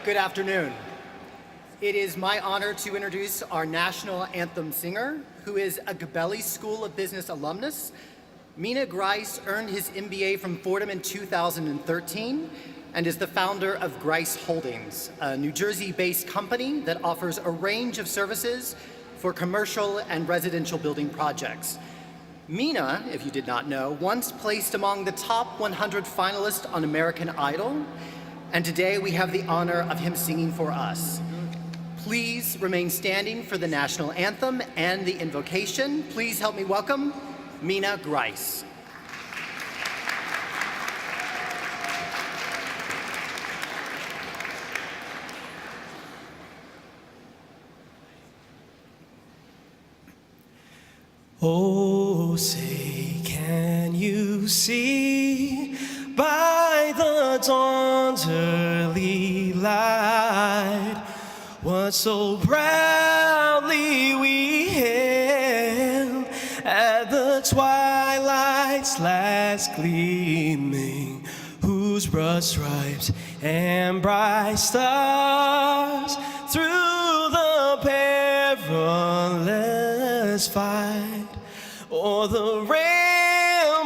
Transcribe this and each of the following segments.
Good afternoon. It is my honor to introduce our national anthem singer, who is a Gabelli School of Business alumnus. Mina Grice earned his MBA from Fordham in 2013 and is the founder of Grice Holdings, a New Jersey-based company that offers a range of services for commercial and residential building projects. Mina, if you did not know, once placed among the top 100 finalists on American Idol, and today we have the honor of him singing for us. Please remain standing for the national anthem and the invocation. Please help me welcome Mina Grice. Oh, say, can you see by the dawn's early light what so proudly we hailed at the twilight's last gleaming, whose broad stripes and bright stars through the perilous fight o'er the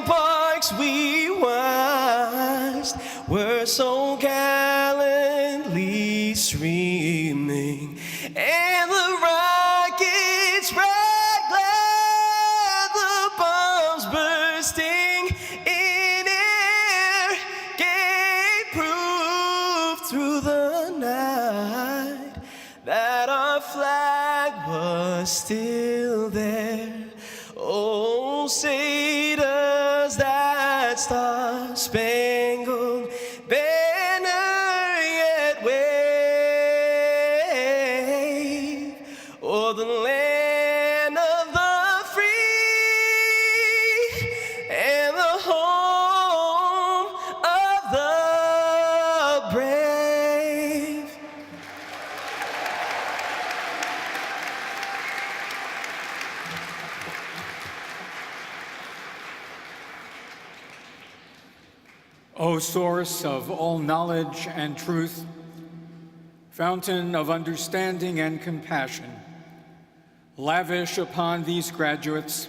ramparts we watched were so gallantly streaming, and the rockets' bright glare, the bombs bursting in air, gave proof through the night that our flag was still there. Oh, say does that star-spangled banner yet wave o'er the land of the free and the home of the brave? O source of all knowledge and truth, fountain of understanding and compassion, lavish upon these graduates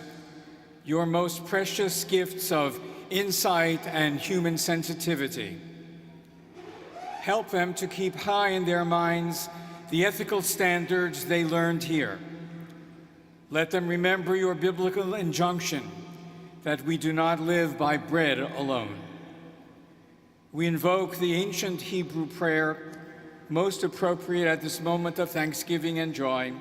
your most precious gifts of insight and human sensitivity. Help them to keep high in their minds the ethical standards they learned here. Let them remember your biblical injunction that we do not live by bread alone. We invoke the ancient Hebrew prayer, most appropriate at this moment of thanksgiving and joy.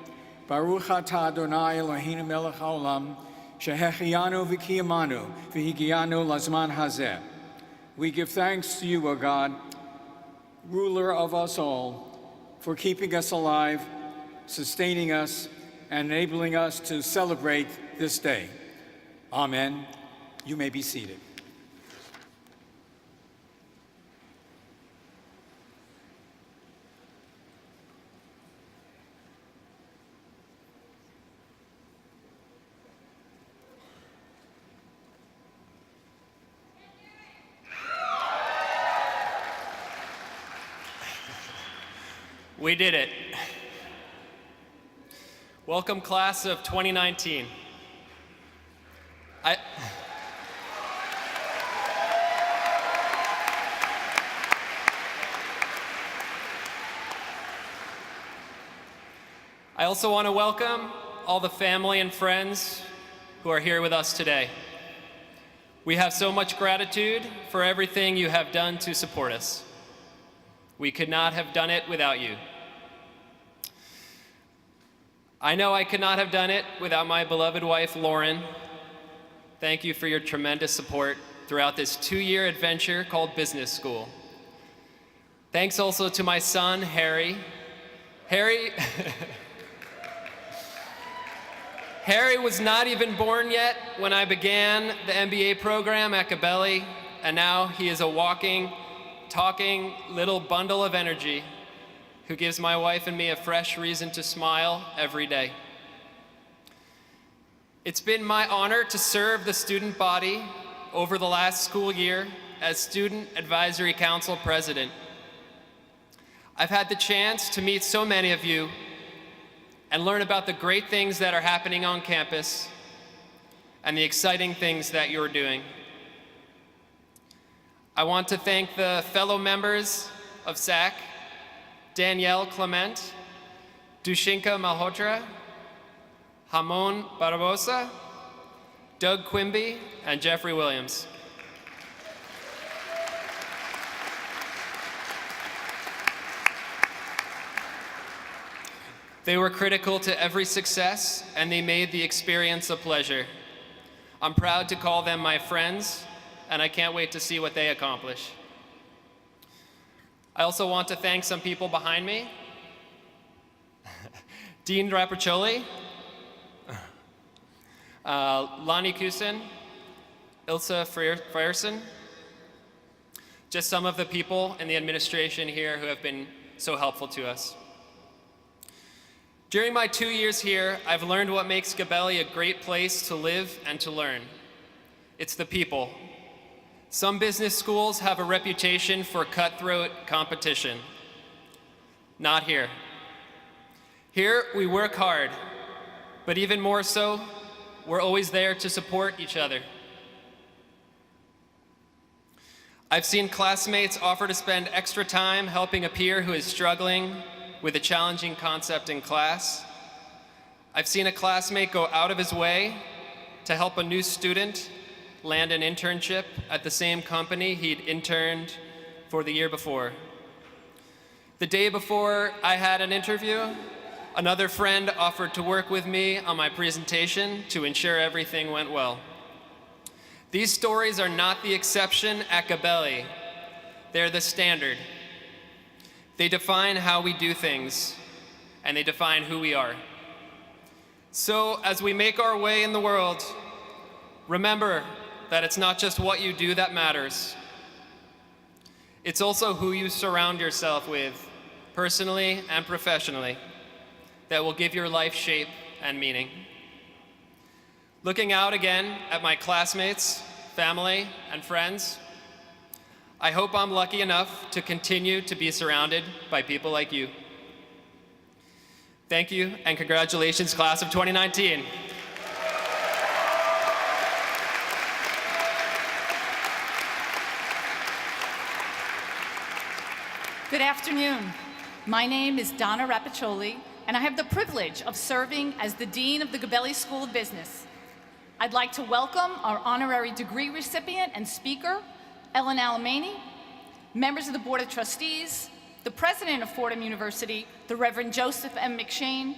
Baruch atah Adonai Eloheinu melech haolam, shehechianu v'kiyamanu v'higianu lazman hazeh. We give thanks to you, O God, ruler of us all, for keeping us alive, sustaining us, and enabling us to celebrate this day. Amen. You may be seated. We did it. Welcome, class of 2019. I also want to welcome all the family and friends who are here with us today. We have so much gratitude for everything you have done to support us. We could not have done it without you. I know I could not have done it without my beloved wife, Lauren. Thank you for your tremendous support throughout this 2-year adventure called business school. Thanks also to my son, Harry. Harry was not even born yet when I began the MBA program at Gabelli, and now he is a walking, talking little bundle of energy who gives my wife and me a fresh reason to smile every day. It's been my honor to serve the student body over the last school year as Student Advisory Council President. I've had the chance to meet so many of you and learn about the great things that are happening on campus and the exciting things that you're doing. I want to thank the fellow members of SAC, Danielle Clement, Dushinka Malhotra, Hamon Barbosa, Doug Quimby, and Jeffrey Williams. They were critical to every success, and they made the experience a pleasure. I'm proud to call them my friends, and I can't wait to see what they accomplish. I also want to thank some people behind me. Dean Rapaccioli, Lonnie Kusin, Ilsa Frierson, just some of the people in the administration here who have been so helpful to us. During my 2 years here, I've learned what makes Gabelli a great place to live and to learn. It's the people. Some business schools have a reputation for cutthroat competition. Not here. Here, we work hard, but even more so, we're always there to support each other. I've seen classmates offer to spend extra time helping a peer who is struggling with a challenging concept in class. I've seen a classmate go out of his way to help a new student land an internship at the same company he'd interned for the year before. The day before I had an interview, another friend offered to work with me on my presentation to ensure everything went well. These stories are not the exception at Gabelli. They're the standard. They define how we do things, and they define who we are. So as we make our way in the world, remember that it's not just what you do that matters. It's also who you surround yourself with, personally and professionally, that will give your life shape and meaning. Looking out again at my classmates, family, and friends, I hope I'm lucky enough to continue to be surrounded by people like you. Thank you, and congratulations, class of 2019. Good afternoon. My name is Donna Rapaccioli, and I have the privilege of serving as the Dean of the Gabelli School of Business. I'd like to welcome our honorary degree recipient and speaker, Ellen Alemanni, members of the Board of Trustees, the President of Fordham University, the Reverend Joseph M. McShane,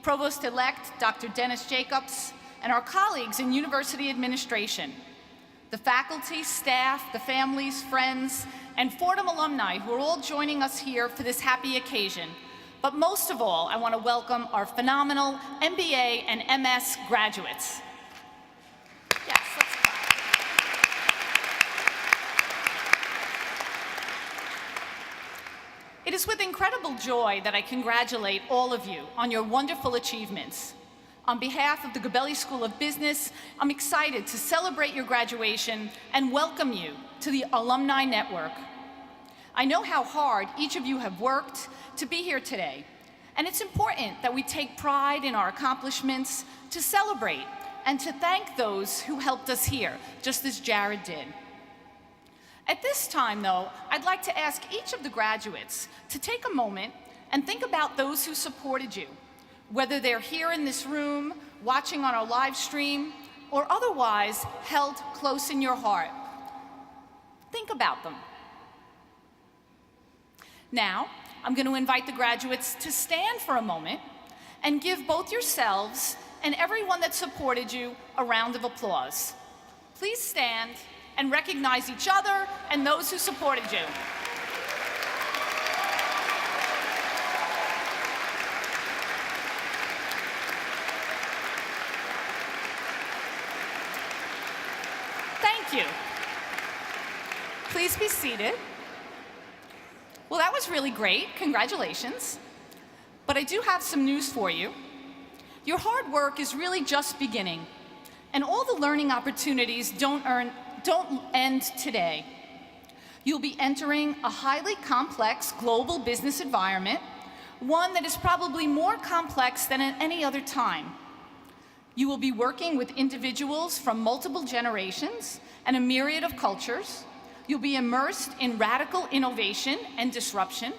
Provost-elect Dr. Dennis Jacobs, and our colleagues in university administration, the faculty, staff, the families, friends, and Fordham alumni who are all joining us here for this happy occasion. But most of all, I want to welcome our phenomenal MBA and MS graduates. Yes, let's clap. It is with incredible joy that I congratulate all of you on your wonderful achievements. On behalf of the Gabelli School of Business, I'm excited to celebrate your graduation and welcome you to the Alumni Network. I know how hard each of you have worked to be here today, and it's important that we take pride in our accomplishments to celebrate and to thank those who helped us here, just as Jared did. At this time, though, I'd like to ask each of the graduates to take a moment and think about those who supported you, whether they're here in this room, watching on our live stream, or otherwise held close in your heart. Think about them. Now, I'm going to invite the graduates to stand for a moment and give both yourselves and everyone that supported you a round of applause. Please stand and recognize each other and those who supported you. Thank you. Please be seated. Well, that was really great. Congratulations. But I do have some news for you. Your hard work is really just beginning, and all the learning opportunities don't end today. You'll be entering a highly complex global business environment, one that is probably more complex than at any other time. You will be working with individuals from multiple generations and a myriad of cultures. You'll be immersed in radical innovation and disruption.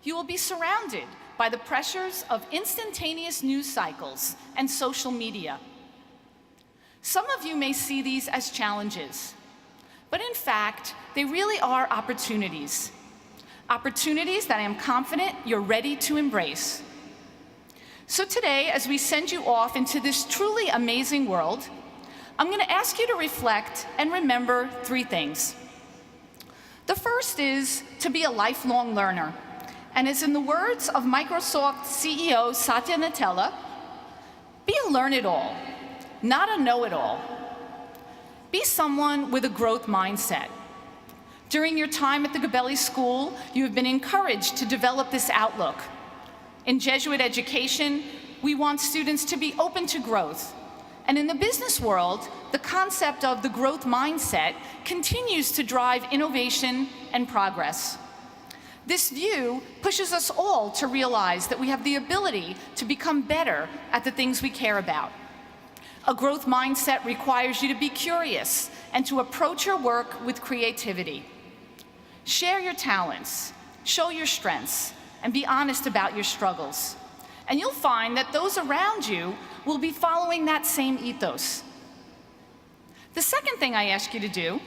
You will be surrounded by the pressures of instantaneous news cycles and social media. Some of you may see these as challenges, but in fact, they really are opportunities. Opportunities that I am confident you're ready to embrace. So today, as we send you off into this truly amazing world, I'm going to ask you to reflect and remember 3 things. The first is to be a lifelong learner. And as in the words of Microsoft CEO Satya Nadella, be a learn-it-all, not a know-it-all. Be someone with a growth mindset. During your time at the Gabelli School, you have been encouraged to develop this outlook. In Jesuit education, we want students to be open to growth. And in the business world, the concept of the growth mindset continues to drive innovation and progress. This view pushes us all to realize that we have the ability to become better at the things we care about. A growth mindset requires you to be curious and to approach your work with creativity. Share your talents, show your strengths, and be honest about your struggles. And you'll find that those around you will be following that same ethos. The second thing I ask you to do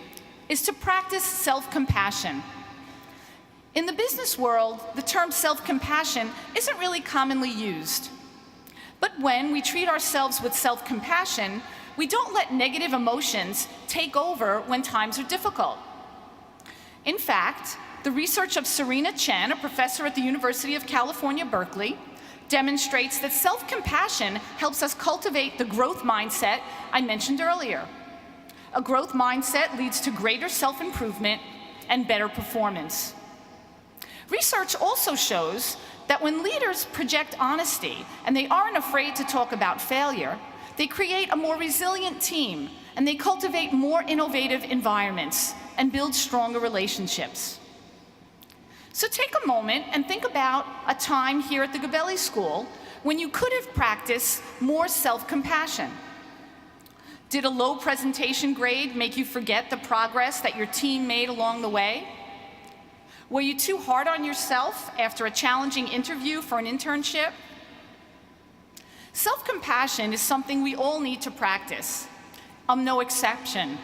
is to practice self-compassion. In the business world, the term self-compassion isn't really commonly used. But when we treat ourselves with self-compassion, we don't let negative emotions take over when times are difficult. In fact, the research of Serena Chen, a professor at the University of California, Berkeley, demonstrates that self-compassion helps us cultivate the growth mindset I mentioned earlier. A growth mindset leads to greater self-improvement and better performance. Research also shows that when leaders project honesty and they aren't afraid to talk about failure, they create a more resilient team and they cultivate more innovative environments and build stronger relationships. So take a moment and think about a time here at the Gabelli School when you could have practiced more self-compassion. Did a low presentation grade make you forget the progress that your team made along the way? Were you too hard on yourself after a challenging interview for an internship? Self-compassion is something we all need to practice. I'm no exception.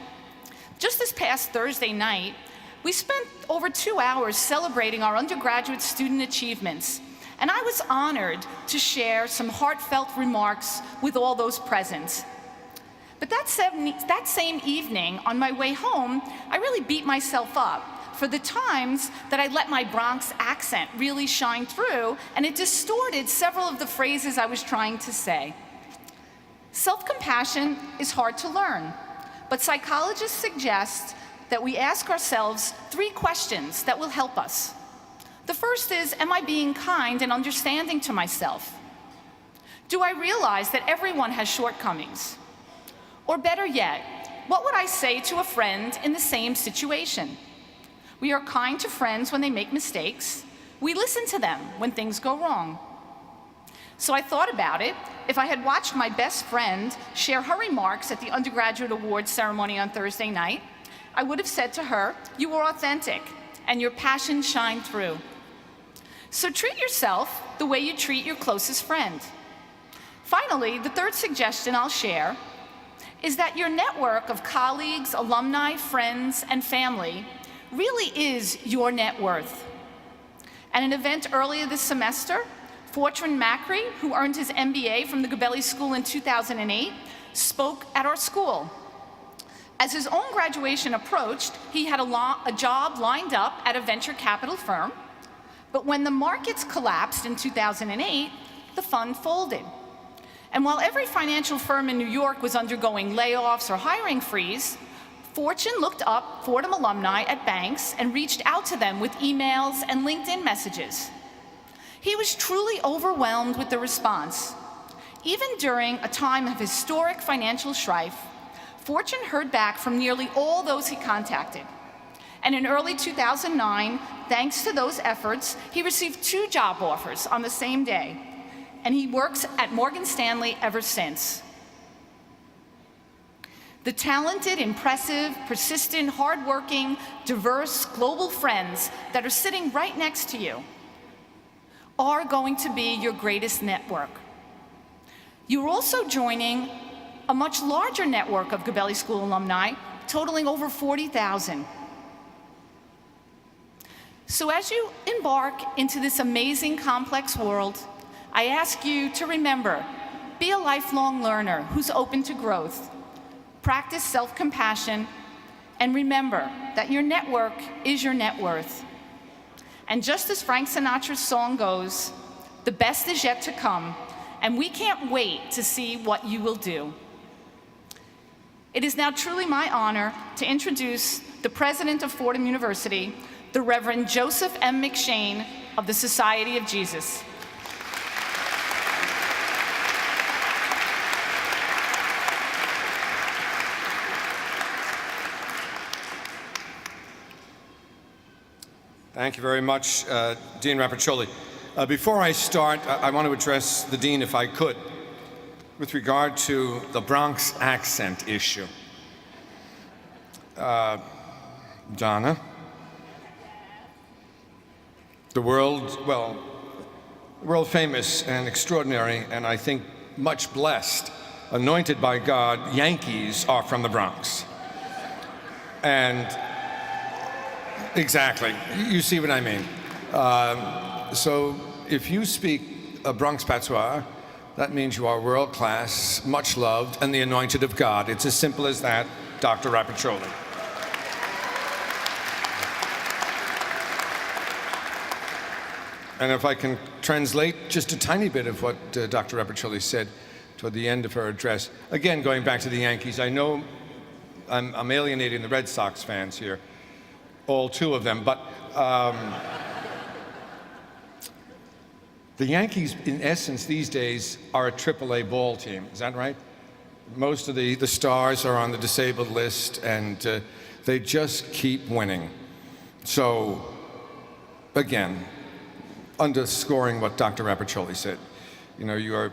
Just this past Thursday night, we spent over 2 hours celebrating our undergraduate student achievements, and I was honored to share some heartfelt remarks with all those present. But that same evening, on my way home, I really beat myself up for the times that I let my Bronx accent really shine through, and it distorted several of the phrases I was trying to say. Self-compassion is hard to learn, but psychologists suggest that we ask ourselves 3 questions that will help us. The first is, am I being kind and understanding to myself? Do I realize that everyone has shortcomings? Or better yet, what would I say to a friend in the same situation? We are kind to friends when they make mistakes. We listen to them when things go wrong. So I thought about it. If I had watched my best friend share her remarks at the undergraduate awards ceremony on Thursday night, I would have said to her, you were authentic and your passion shined through. So treat yourself the way you treat your closest friend. Finally, the third suggestion I'll share is that your network of colleagues, alumni, friends, and family really is your net worth. At an event earlier this semester, Fortune Macri, who earned his MBA from the Gabelli School in 2008, spoke at our school. As his own graduation approached, he had a job lined up at a venture capital firm, but when the markets collapsed in 2008, the fund folded. And while every financial firm in New York was undergoing layoffs or hiring freeze, Fortune looked up Fordham alumni at banks and reached out to them with emails and LinkedIn messages. He was truly overwhelmed with the response. Even during a time of historic financial strife, Fortune heard back from nearly all those he contacted. And in early 2009, thanks to those efforts, he received 2 job offers on the same day, and he works at Morgan Stanley ever since. The talented, impressive, persistent, hardworking, diverse, global friends that are sitting right next to you are going to be your greatest network. You're also joining a much larger network of Gabelli School alumni, totaling over 40,000. So as you embark into this amazing, complex world, I ask you to remember, be a lifelong learner who's open to growth. Practice self-compassion, and remember that your network is your net worth. And just as Frank Sinatra's song goes, the best is yet to come, and we can't wait to see what you will do. It is now truly my honor to introduce the president of Fordham University, the Reverend Joseph M. McShane of the Society of Jesus. Thank you very much, Dean Rapiccioli. Before I start, I want to address the Dean, if I could, with regard to the Bronx accent issue. Donna, the world famous and extraordinary, and I think much blessed, anointed by God, Yankees are from the Bronx. And exactly. You see what I mean. So if you speak a Bronx patois, that means you are world class, much loved, and the anointed of God. It's as simple as that, Dr. Rapiccioli. And if I can translate just a tiny bit of what Dr. Rapiccioli said toward the end of her address. Again, going back to the Yankees, I know I'm alienating the Red Sox fans here, all 2 of them, but the Yankees, in essence, these days are a AAA ball team. Is that right? Most of the stars are on the disabled list, and they just keep winning. So, again, underscoring what Dr. Rapiccioli said, you know, you are,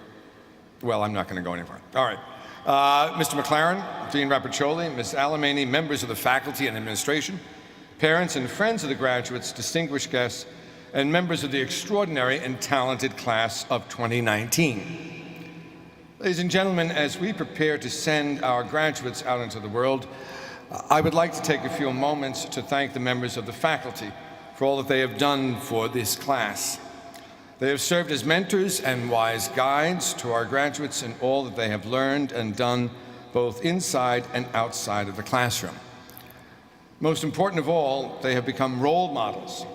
well, I'm not going to go anywhere. All right. Mr. McLaren, Dean Rapiccioli, Ms. Alemanni, members of the faculty and administration, parents and friends of the graduates, distinguished guests, and members of the extraordinary and talented class of 2019. Ladies and gentlemen, as we prepare to send our graduates out into the world, I would like to take a few moments to thank the members of the faculty for all that they have done for this class. They have served as mentors and wise guides to our graduates in all that they have learned and done both inside and outside of the classroom. Most important of all, they have become role models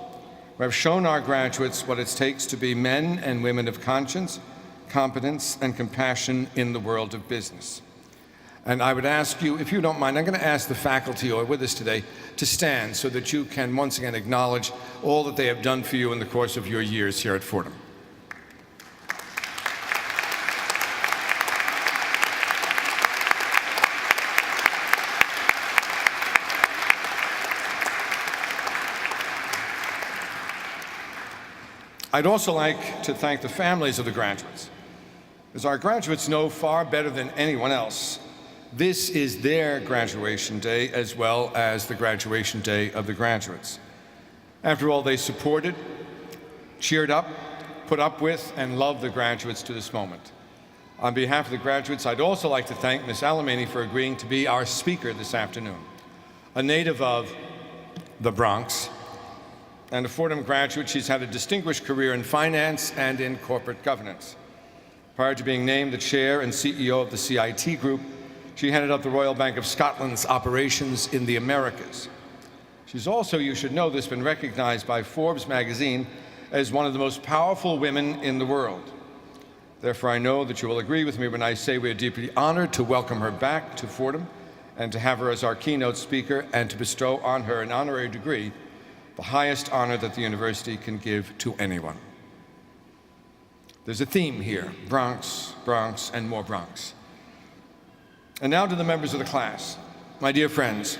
who have shown our graduates what it takes to be men and women of conscience, competence, and compassion in the world of business. And I would ask you, if you don't mind, I'm going to ask the faculty who are with us today to stand so that you can once again acknowledge all that they have done for you in the course of your years here at Fordham. I'd also like to thank the families of the graduates. As our graduates know far better than anyone else, this is their graduation day as well as the graduation day of the graduates. After all, they supported, cheered up, put up with, and loved the graduates to this moment. On behalf of the graduates, I'd also like to thank Ms. Alemanni for agreeing to be our speaker this afternoon. A native of the Bronx and a Fordham graduate, she's had a distinguished career in finance and in corporate governance. Prior to being named the chair and CEO of the CIT Group, she headed up the Royal Bank of Scotland's operations in the Americas. She's also, you should know this, been recognized by Forbes magazine as one of the most powerful women in the world. Therefore, I know that you will agree with me when I say we are deeply honored to welcome her back to Fordham and to have her as our keynote speaker and to bestow on her an honorary degree, the highest honor that the university can give to anyone. There's a theme here: Bronx, Bronx, and more Bronx. And now to the members of the class. My dear friends,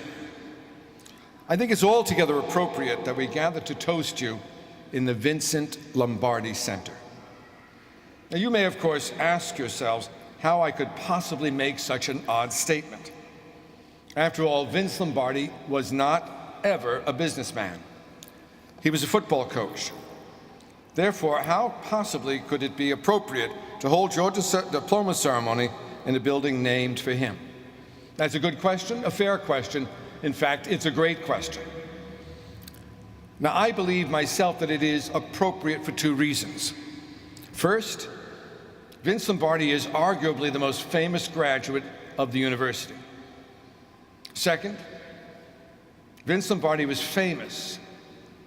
I think it's altogether appropriate that we gather to toast you in the Vincent Lombardi Center. Now, you may, of course, ask yourselves how I could possibly make such an odd statement. After all, Vince Lombardi was not ever a businessman. He was a football coach. Therefore, how possibly could it be appropriate to hold your diploma ceremony in a building named for him? That's a good question, a fair question. In fact, it's a great question. Now, I believe myself that it is appropriate for two reasons. First, Vince Lombardi is arguably the most famous graduate of the university. Second, Vince Lombardi was famous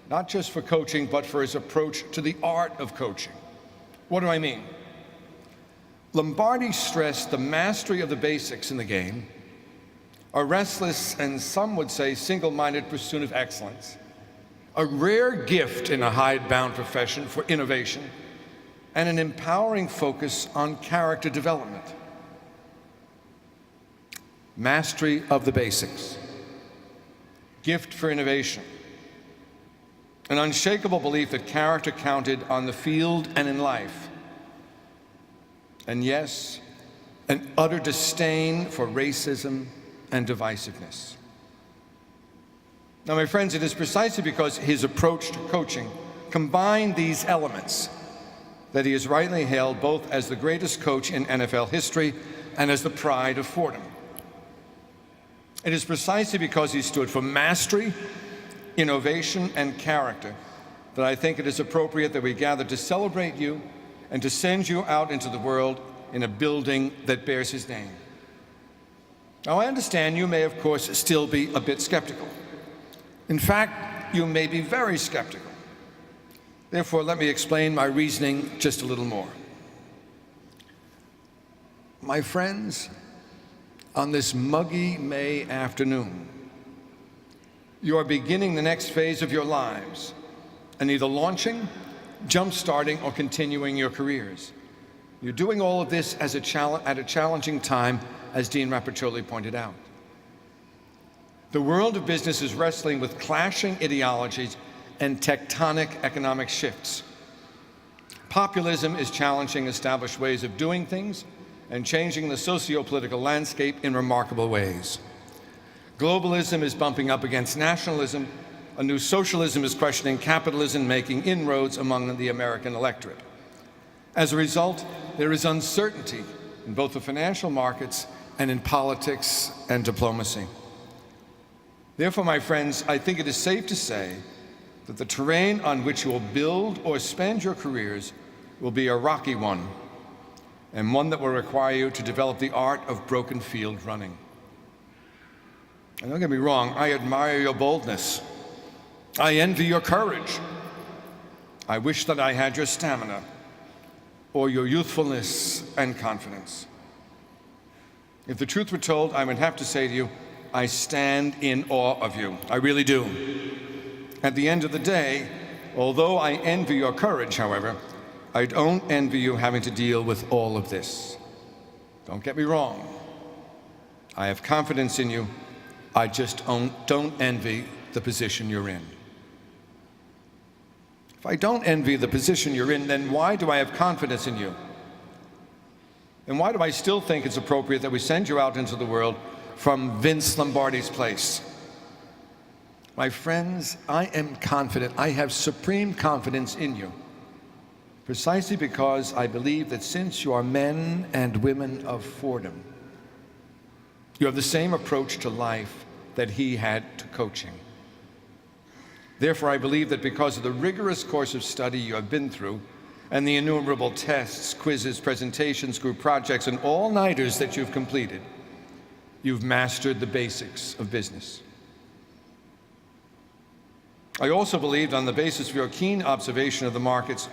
not just for coaching, but for his approach to the art of coaching. What do I mean? Lombardi stressed the mastery of the basics in the game, a restless and some would say single-minded pursuit of excellence, a rare gift in a hidebound profession for innovation, and an empowering focus on character development. Mastery of the basics, gift for innovation, an unshakable belief that character counted on the field and in life, and yes, an utter disdain for racism and divisiveness. Now, my friends, it is precisely because his approach to coaching combined these elements that he is rightly hailed both as the greatest coach in NFL history and as the pride of Fordham. It is precisely because he stood for mastery, innovation, and character that I think it is appropriate that we gather to celebrate you and to send you out into the world in a building that bears his name. Now, I understand you may, of course, still be a bit skeptical. In fact, you may be very skeptical. Therefore, let me explain my reasoning just a little more. My friends, on this muggy May afternoon, you are beginning the next phase of your lives and either launching, jump-starting, or continuing your careers. You're doing all of this as at a challenging time, as Dean Rappacioli pointed out. The world of business is wrestling with clashing ideologies and tectonic economic shifts. Populism is challenging established ways of doing things and changing the socio-political landscape in remarkable ways. Globalism is bumping up against nationalism. A new socialism is questioning capitalism, making inroads among the American electorate. As a result, there is uncertainty in both the financial markets and in politics and diplomacy. Therefore, my friends, I think it is safe to say that the terrain on which you will build or spend your careers will be a rocky one, and one that will require you to develop the art of broken field running. And don't get me wrong, I admire your boldness. I envy your courage. I wish that I had your stamina or your youthfulness and confidence. If the truth were told, I would have to say to you, I stand in awe of you. I really do. At the end of the day, although I envy your courage, however, I don't envy you having to deal with all of this. Don't get me wrong. I have confidence in you. I just don't envy the position you're in. If I don't envy the position you're in, then why do I have confidence in you? And why do I still think it's appropriate that we send you out into the world from Vince Lombardi's place? My friends, I am confident. I have supreme confidence in you, precisely because I believe that since you are men and women of Fordham, you have the same approach to life that he had to coaching. Therefore, I believe that because of the rigorous course of study you have been through, and the innumerable tests, quizzes, presentations, group projects, and all-nighters that you've completed, you've mastered the basics of business. I also believe, on the basis of your keen observation of the markets,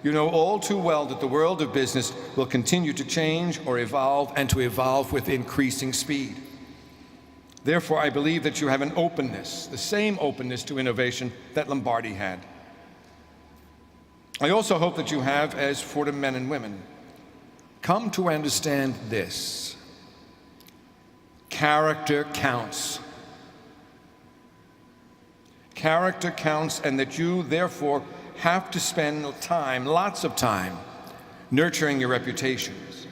you know all too well that the world of business will continue to change or evolve, and to evolve with increasing speed. Therefore, I believe that you have an openness, the same openness to innovation that Lombardi had. I also hope that you have, as Fordham men and women, come to understand this: character counts. Character counts, and that you, therefore, have to spend time, lots of time, nurturing your reputations,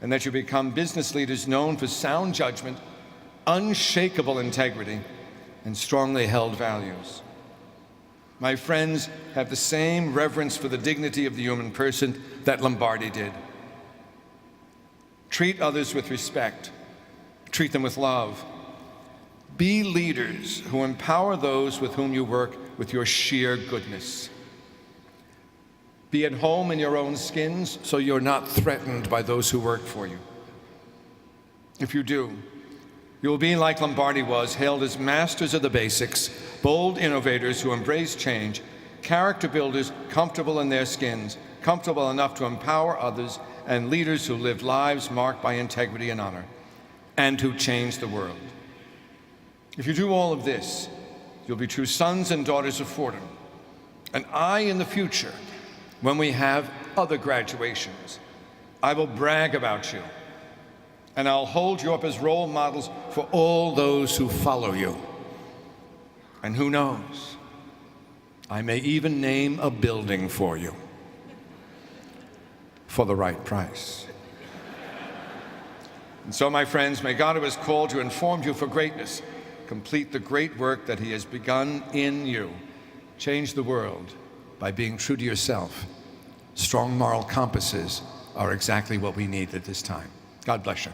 and that you become business leaders known for sound judgment, unshakable integrity, and strongly held values. My friends have the same reverence for the dignity of the human person that Lombardi did. Treat others with respect. Treat them with love. Be leaders who empower those with whom you work with your sheer goodness. Be at home in your own skins so you're not threatened by those who work for you. If you do, you will be like Lombardi was, hailed as masters of the basics, bold innovators who embrace change, character builders comfortable in their skins, comfortable enough to empower others, and leaders who live lives marked by integrity and honor, and who change the world. If you do all of this, you'll be true sons and daughters of Fordham. And in the future, when we have other graduations, I will brag about you, and I'll hold you up as role models for all those who follow you. And who knows, I may even name a building for you for the right price. And so, my friends, may God, who has called you and formed you for greatness, complete the great work that he has begun in you. Change the world by being true to yourself. Strong moral compasses are exactly what we need at this time. God bless you.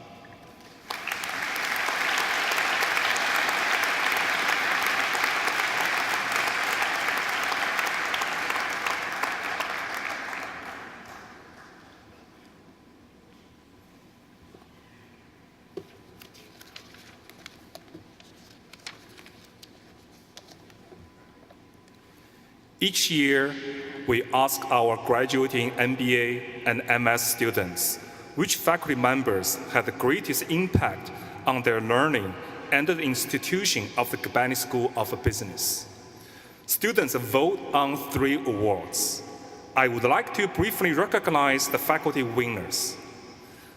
Each year, we ask our graduating MBA and MS students which faculty members had the greatest impact on their learning and the institution of the Gabelli School of Business. Students vote on 3 awards. I would like to briefly recognize the faculty winners.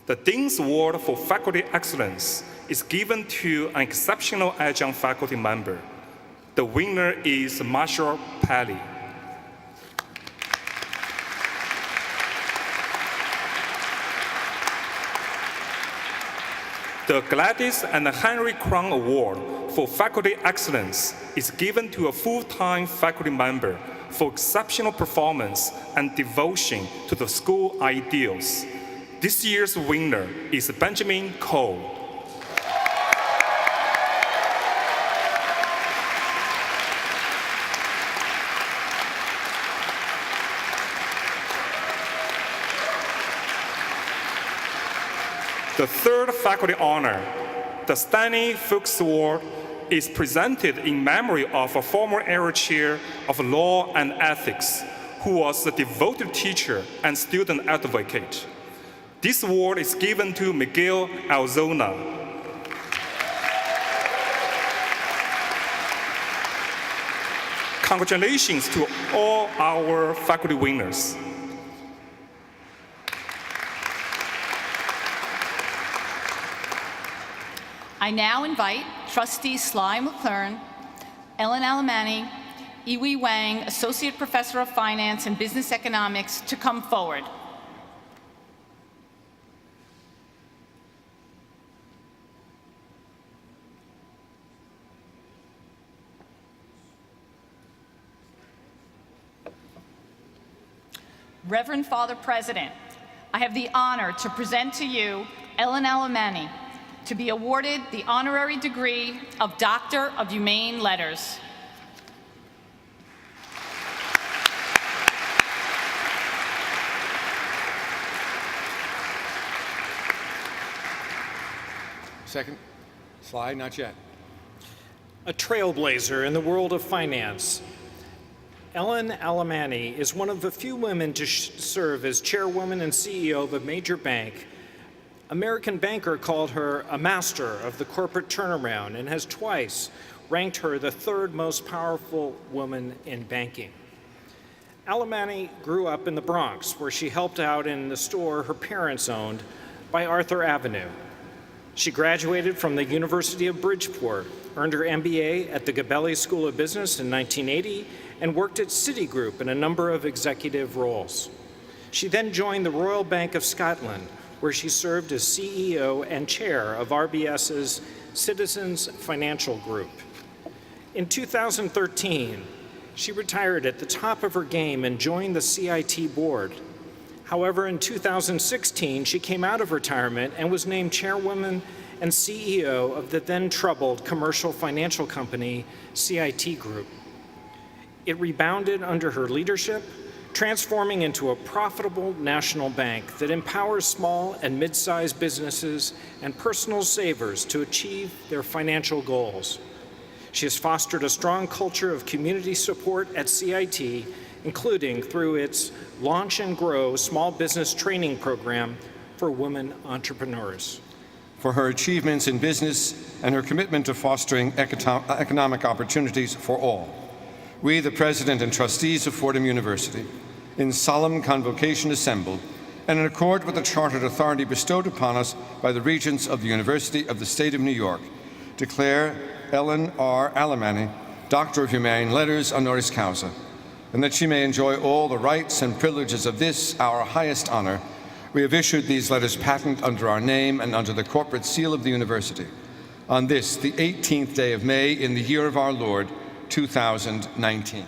The Dean's Award for Faculty Excellence is given to an exceptional adjunct faculty member. The winner is Marshall Pally. The Gladys and Henry Crown Award for Faculty Excellence is given to a full-time faculty member for exceptional performance and devotion to the school ideals. This year's winner is Benjamin Cole. The third faculty honor, the Stanley Fuchs Award, is presented in memory of a former era chair of law and ethics, who was a devoted teacher and student advocate. This award is given to Miguel Alzona. Congratulations to all our faculty winners. I now invite Trustees Sly McLaren, Ellen Alemanni, Iwi Wang, Associate Professor of Finance and Business Economics, to come forward. Reverend Father President, I have the honor to present to you Ellen Alemanni, to be awarded the honorary degree of Doctor of Humane Letters. Second slide, not yet. A trailblazer in the world of finance, Ellen Alemanni is one of the few women to serve as chairwoman and CEO of a major bank. American Banker called her a master of the corporate turnaround and has twice ranked her the 3rd most powerful woman in banking. Alemanni grew up in the Bronx, where she helped out in the store her parents owned by Arthur Avenue. She graduated from the University of Bridgeport, earned her MBA at the Gabelli School of Business in 1980, and worked at Citigroup in a number of executive roles. She then joined the Royal Bank of Scotland, where she served as CEO and chair of RBS's Citizens Financial Group. In 2013, she retired at the top of her game and joined the CIT board. However, in 2016, she came out of retirement and was named chairwoman and CEO of the then troubled commercial financial company, CIT Group. It rebounded under her leadership, transforming into a profitable national bank that empowers small and mid-sized businesses and personal savers to achieve their financial goals. She has fostered a strong culture of community support at CIT, including through its Launch and Grow small business training program for women entrepreneurs. For her achievements in business and her commitment to fostering economic opportunities for all, we, the President and trustees of Fordham University, in solemn convocation assembled, and in accord with the chartered authority bestowed upon us by the Regents of the University of the State of New York, declare Ellen R. Alemanni, Doctor of Humane Letters honoris causa, and that she may enjoy all the rights and privileges of this, our highest honor. We have issued these letters patent under our name and under the corporate seal of the university on this, the 18th day of May in the year of our Lord, 2019.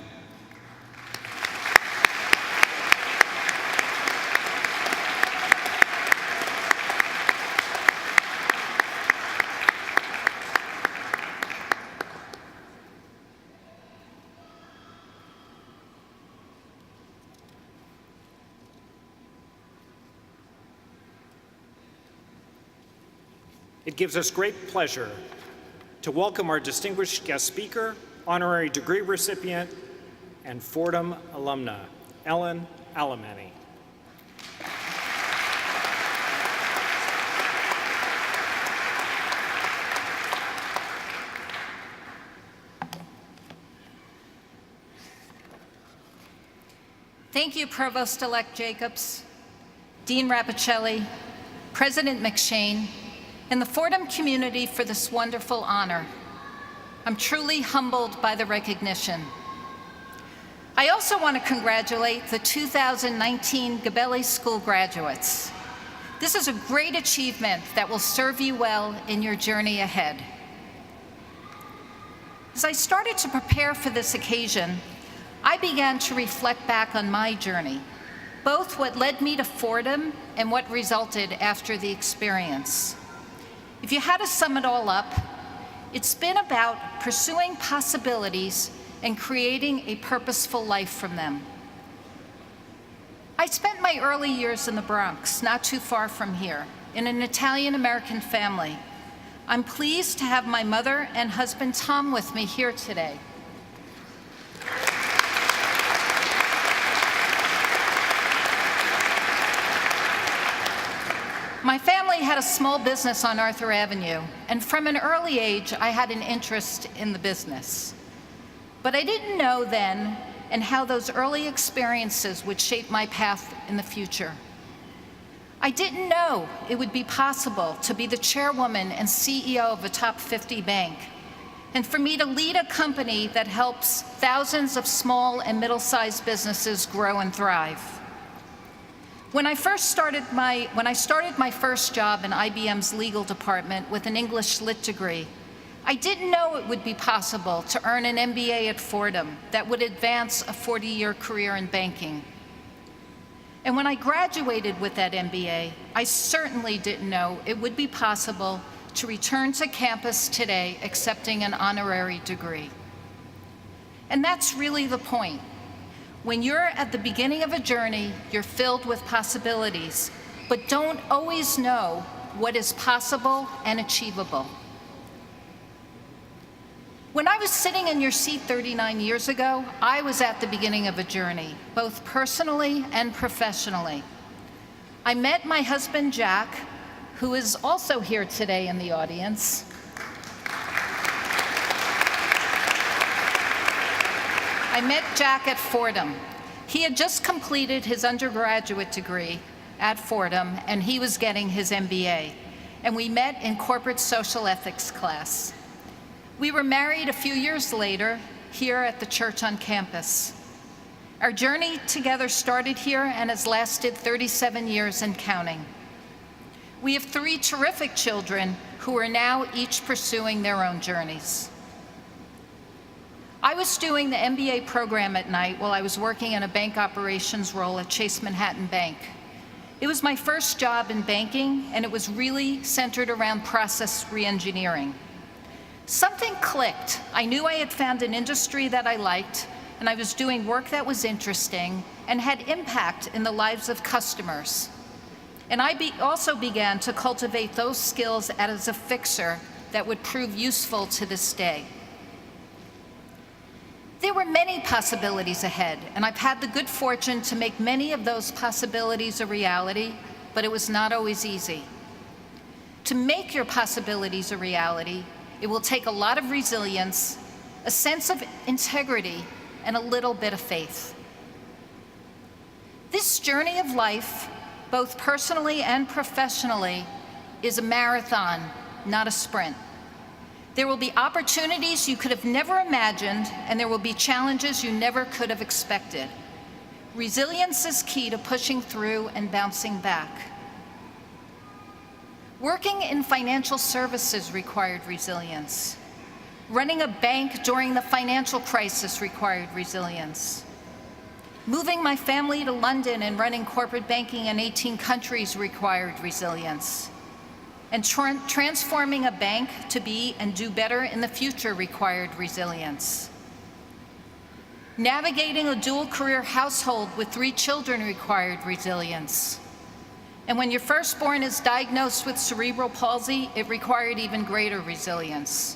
It gives us great pleasure to welcome our distinguished guest speaker, honorary degree recipient, and Fordham alumna, Ellen Alemanni. Thank you, Provost-elect Jacobs, Dean Rapicelli, President McShane, and the Fordham community for this wonderful honor. I'm truly humbled by the recognition. I also want to congratulate the 2019 Gabelli School graduates. This is a great achievement that will serve you well in your journey ahead. As I started to prepare for this occasion, I began to reflect back on my journey, both what led me to Fordham and what resulted after the experience. If you had to sum it all up, it's been about pursuing possibilities and creating a purposeful life from them. I spent my early years in the Bronx, not too far from here, in an Italian-American family. I'm pleased to have my mother and husband Tom with me here today. My family had a small business on Arthur Avenue, and from an early age, I had an interest in the business. But I didn't know then and how those early experiences would shape my path in the future. I didn't know it would be possible to be the chairwoman and CEO of a top 50 bank, and for me to lead a company that helps thousands of small and middle-sized businesses grow and thrive. When I started my first job in IBM's legal department with an English lit degree, I didn't know it would be possible to earn an MBA at Fordham that would advance a 40-year career in banking. And when I graduated with that MBA, I certainly didn't know it would be possible to return to campus today accepting an honorary degree. And that's really the point. When you're at the beginning of a journey, you're filled with possibilities, but don't always know what is possible and achievable. When I was sitting in your seat 39 years ago, I was at the beginning of a journey, both personally and professionally. I met my husband, Jack, who is also here today in the audience. I met Jack at Fordham. He had just completed his undergraduate degree at Fordham, and he was getting his MBA. and we met in corporate social ethics class. We were married a few years later here at the church on campus. Our journey together started here and has lasted 37 years and counting. We have 3 terrific children who are now each pursuing their own journeys. I was doing the MBA program at night while I was working in a bank operations role at Chase Manhattan Bank. It was my first job in banking, and it was really centered around process reengineering. Something clicked. I knew I had found an industry that I liked, and I was doing work that was interesting and had impact in the lives of customers. And I also began to cultivate those skills as a fixer that would prove useful to this day. There were many possibilities ahead, and I've had the good fortune to make many of those possibilities a reality, but it was not always easy. To make your possibilities a reality, it will take a lot of resilience, a sense of integrity, and a little bit of faith. This journey of life, both personally and professionally, is a marathon, not a sprint. There will be opportunities you could have never imagined, and there will be challenges you never could have expected. Resilience is key to pushing through and bouncing back. Working in financial services required resilience. Running a bank during the financial crisis required resilience. Moving my family to London and running corporate banking in 18 countries required resilience. And transforming a bank to be and do better in the future required resilience. Navigating a dual-career household with 3 children required resilience. And when your firstborn is diagnosed with cerebral palsy, it required even greater resilience.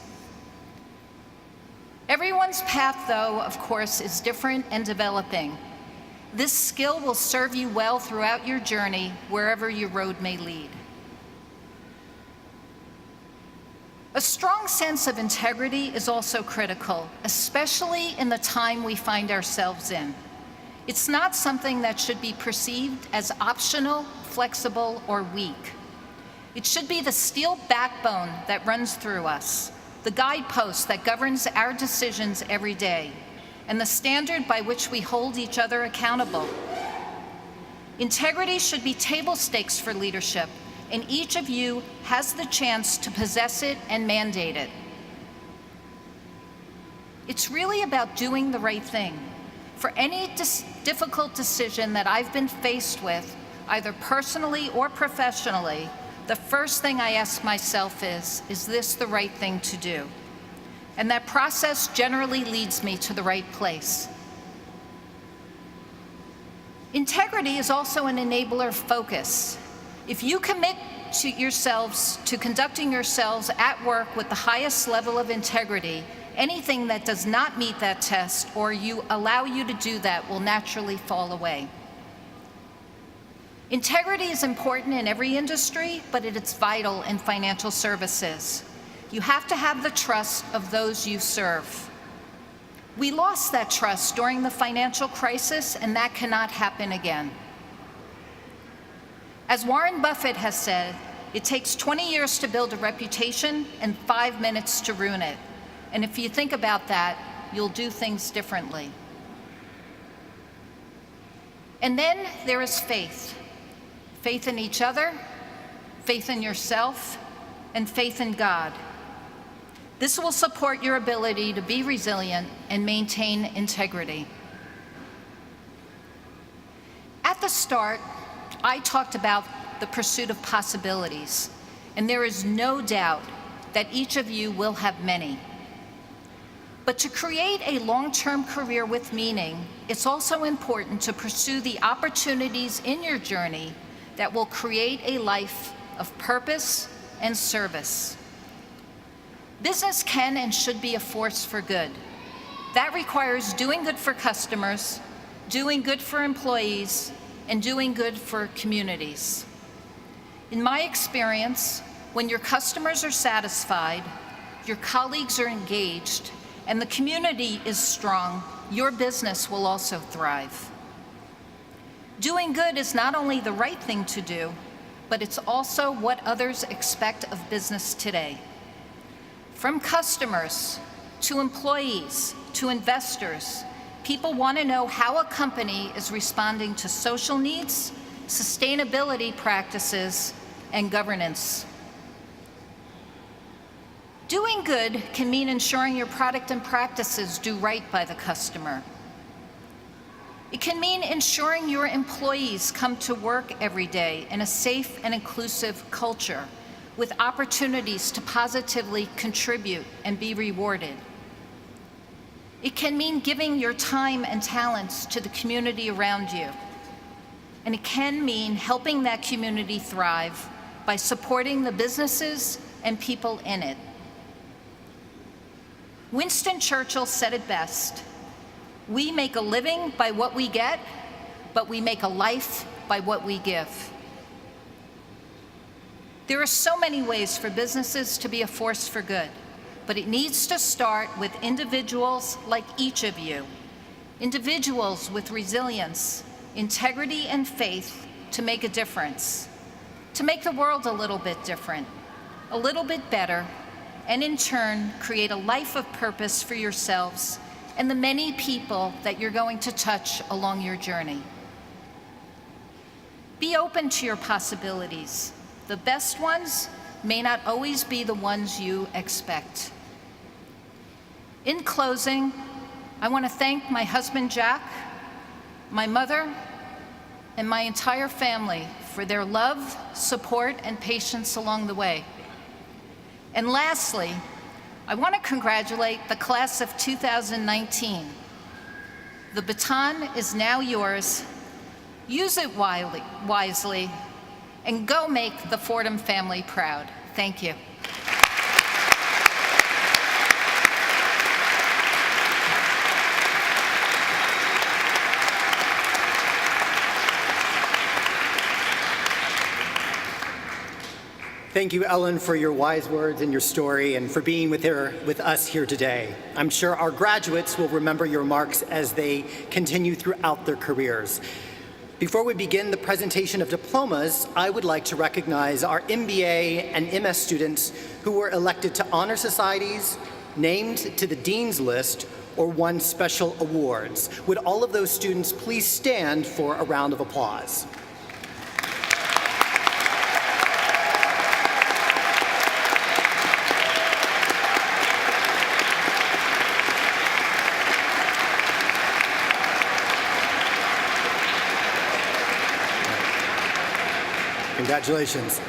Everyone's path, though, of course, is different and developing. This skill will serve you well throughout your journey, wherever your road may lead. A strong sense of integrity is also critical, especially in the time we find ourselves in. It's not something that should be perceived as optional, flexible, or weak. It should be the steel backbone that runs through us, the guidepost that governs our decisions every day, and the standard by which we hold each other accountable. Integrity should be table stakes for leadership, and each of you has the chance to possess it and mandate it. It's really about doing the right thing. For any difficult decision that I've been faced with, either personally or professionally, the first thing I ask myself is this the right thing to do? And that process generally leads me to the right place. Integrity is also an enabler of focus. If you commit to yourselves, to conducting yourselves at work with the highest level of integrity, anything that does not meet that test or allow you to do that will naturally fall away. Integrity is important in every industry, but it's vital in financial services. You have to have the trust of those you serve. We lost that trust during the financial crisis, and that cannot happen again. As Warren Buffett has said, it takes 20 years to build a reputation and 5 minutes to ruin it. And if you think about that, you'll do things differently. And then there is faith. Faith in each other, faith in yourself, and faith in God. This will support your ability to be resilient and maintain integrity. At the start, I talked about the pursuit of possibilities, and there is no doubt that each of you will have many. But to create a long-term career with meaning, it's also important to pursue the opportunities in your journey that will create a life of purpose and service. Business can and should be a force for good. That requires doing good for customers, doing good for employees, and doing good for communities. In my experience, when your customers are satisfied, your colleagues are engaged, and the community is strong, your business will also thrive. Doing good is not only the right thing to do, but it's also what others expect of business today. From customers to employees to investors, people want to know how a company is responding to social needs, sustainability practices, and governance. Doing good can mean ensuring your product and practices do right by the customer. It can mean ensuring your employees come to work every day in a safe and inclusive culture with opportunities to positively contribute and be rewarded. It can mean giving your time and talents to the community around you. And it can mean helping that community thrive by supporting the businesses and people in it. Winston Churchill said it best: "We make a living by what we get, but we make a life by what we give." There are so many ways for businesses to be a force for good, but it needs to start with individuals like each of you, individuals with resilience, integrity, and faith to make a difference, to make the world a little bit different, a little bit better, and in turn, create a life of purpose for yourselves and the many people that you're going to touch along your journey. Be open to your possibilities. The best ones may not always be the ones you expect. In closing, I want to thank my husband, Jack, my mother, and my entire family for their love, support, and patience along the way. And lastly, I want to congratulate the class of 2019. The baton is now yours. Use it wisely, and go make the Fordham family proud. Thank you. Thank you, Ellen, for your wise words and your story, and for being with us here today. I'm sure our graduates will remember your marks as they continue throughout their careers. Before we begin the presentation of diplomas, I would like to recognize our MBA and MS students who were elected to honor societies, named to the Dean's List, or won special awards. Would all of those students please stand for a round of applause? Congratulations.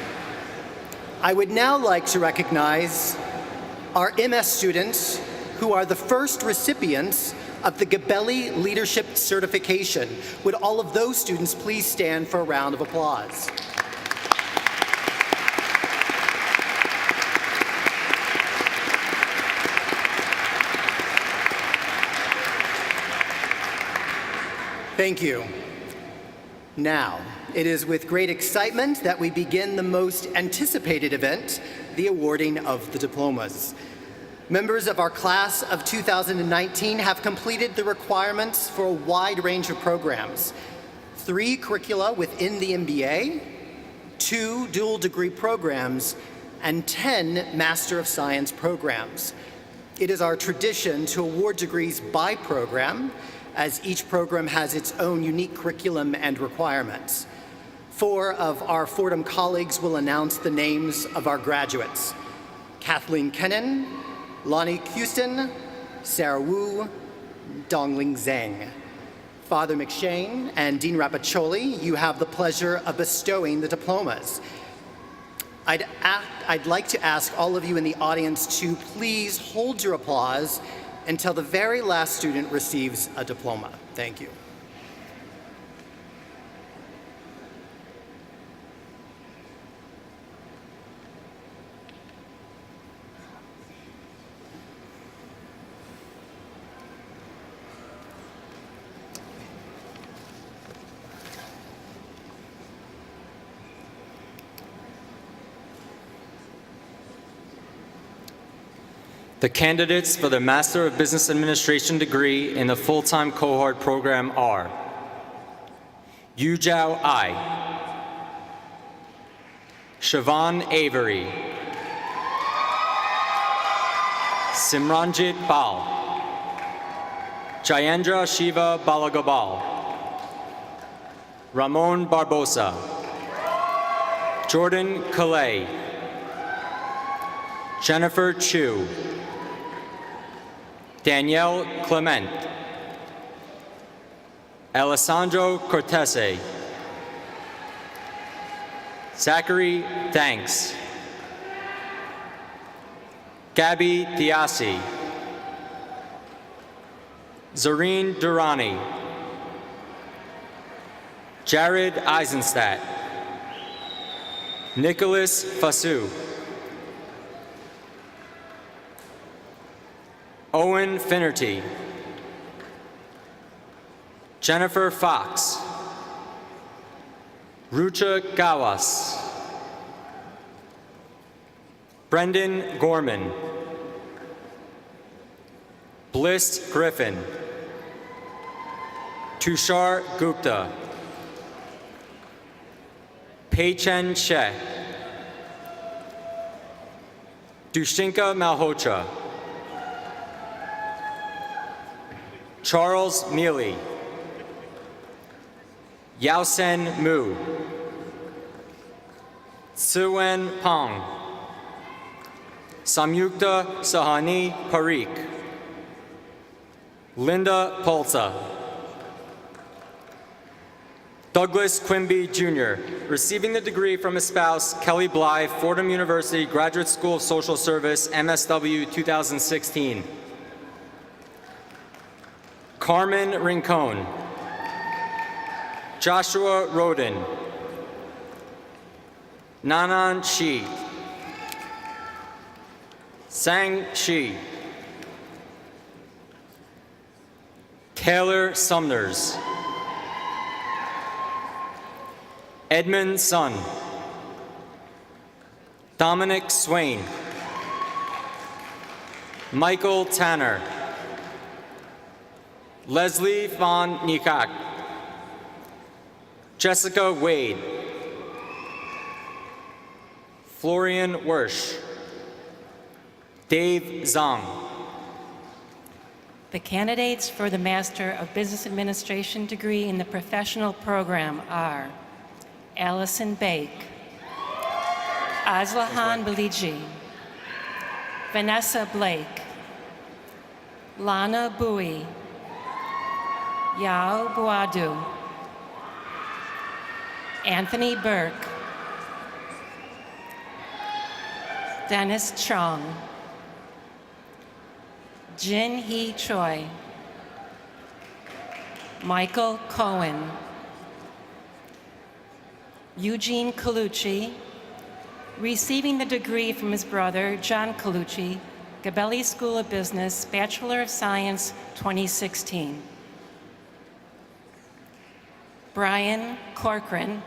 I would now like to recognize our MS students who are the first recipients of the Gabelli Leadership Certification. Would all of those students please stand for a round of applause? Thank you. Now, it is with great excitement that we begin the most anticipated event, the awarding of the diplomas. Members of our class of 2019 have completed the requirements for a wide range of programs: 3 curricula within the MBA, 2 dual degree programs, and 10 Master of Science programs. It is our tradition to award degrees by program, as each program has its own unique curriculum and requirements. 4 of our Fordham colleagues will announce the names of our graduates: Kathleen Kennan, Lonnie Houston, Sarah Wu, Dongling Zhang. Father McShane and Dean Rapaccioli, you have the pleasure of bestowing the diplomas. I'd like to ask all of you in the audience to please hold your applause until the very last student receives a diploma. Thank you. The candidates for the Master of Business Administration degree in the full-time cohort program are Yu Zhao Ai, Siobhan Avery. Simranjit Bal. Jayendra Shiva Balagobal. Ramon Barbosa. Jordan Calais. Jennifer Chu. Danielle Clement. Alessandro Cortese. Zachary Thanks. Gabby Diassi. Zareen Durrani. Jared Eisenstadt. Nicholas Fasu. Owen Finnerty. Jennifer Fox. Rucha Gawas. Brendan Gorman. Bliss Griffin. Tushar Gupta. Peichen She. Dushinka Malhotra. Charles Mealy. Yaosen Mu. Siwen Pang. Samyukta Sahani Parikh. Linda Polza. Douglas Quimby, Jr., receiving the degree from his spouse, Kelly Bly, Fordham University Graduate School of Social Service, MSW 2016. Carmen Rincon. Joshua Roden. Nanan Shi. Sang Shi. Taylor Sumners. Edmund Sun. Dominic Swain. Michael Tanner. Leslie Von Nikak. Jessica Wade. Florian Wersch. Dave Zhang. The candidates for the Master of Business Administration degree in the professional program are Allison Bake, Azlahan Baliji, Vanessa Blake, Lana Bowie, Yao Buadu, Anthony Burke, Dennis Chong, Jin Hee Choi, Michael Cohen, Eugene Colucci, receiving the degree from his brother, John Colucci, Gabelli School of Business, Bachelor of Science, 2016. Brian Corcoran,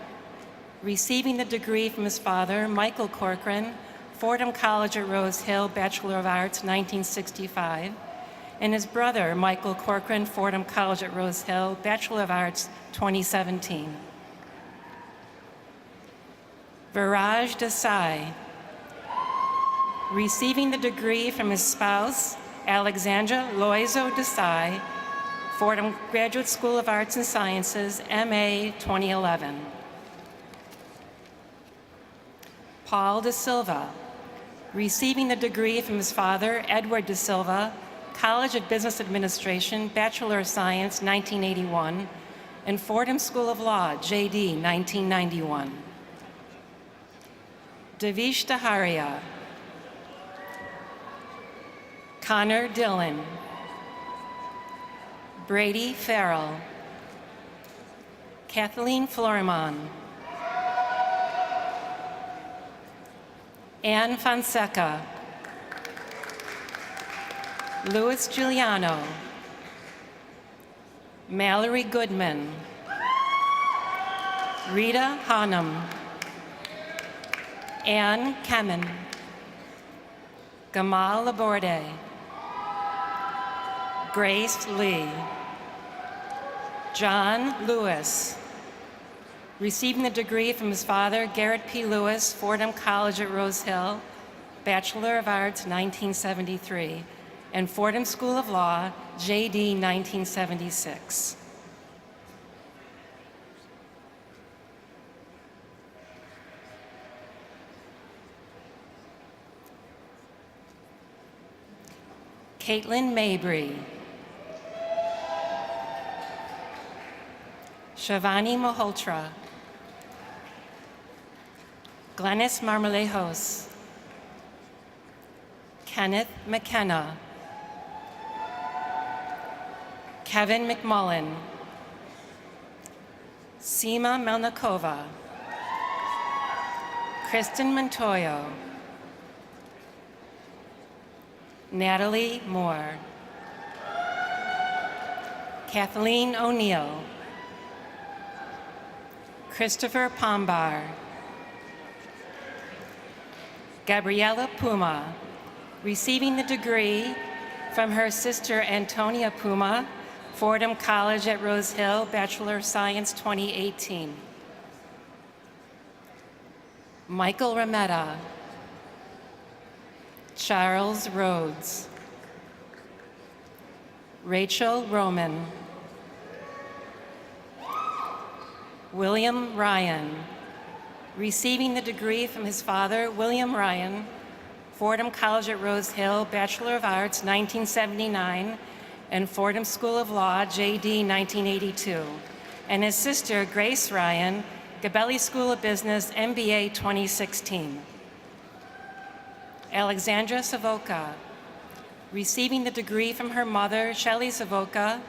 receiving the degree from his father, Michael Corcoran, Fordham College at Rose Hill, Bachelor of Arts, 1965, and his brother, Michael Corcoran, Fordham College at Rose Hill, Bachelor of Arts, 2017. Viraj Desai, receiving the degree from his spouse, Alexandra Loizo Desai, Fordham Graduate School of Arts and Sciences, MA 2011. Paul De Silva, receiving the degree from his father, Edward De Silva, College of Business Administration, Bachelor of Science, 1981, and Fordham School of Law, JD, 1991. Devish Daharia, Connor Dillon, Brady Farrell, Kathleen Florimon, Anne Fonseca, Louis Giuliano, Mallory Goodman, Rita Hanum, Anne Kemen, Gamal Laborde, Grace Lee, John Lewis, Receiving the degree from his father, Garrett P. Lewis, Fordham College at Rose Hill, Bachelor of Arts, 1973, and Fordham School of Law, JD, 1976. Caitlin Mabry. Shivani Malhotra. Glennis Marmalejos. Kenneth McKenna. Kevin McMullen. Seema Melnikova. Kristen Montoyo. Natalie Moore. Kathleen O'Neill. Christopher Pombar. Gabriella Puma, receiving the degree from her sister Antonia Puma, Fordham College at Rose Hill, Bachelor of Science 2018. Michael Rametta. Charles Rhodes. Rachel Roman. William Ryan, receiving the degree from his father, William Ryan, Fordham College at Rose Hill, Bachelor of Arts, 1979, and Fordham School of Law, JD, 1982, and his sister, Grace Ryan, Gabelli School of Business, MBA, 2016. Alexandra Savoca, receiving the degree from her mother, Shelley Savoca,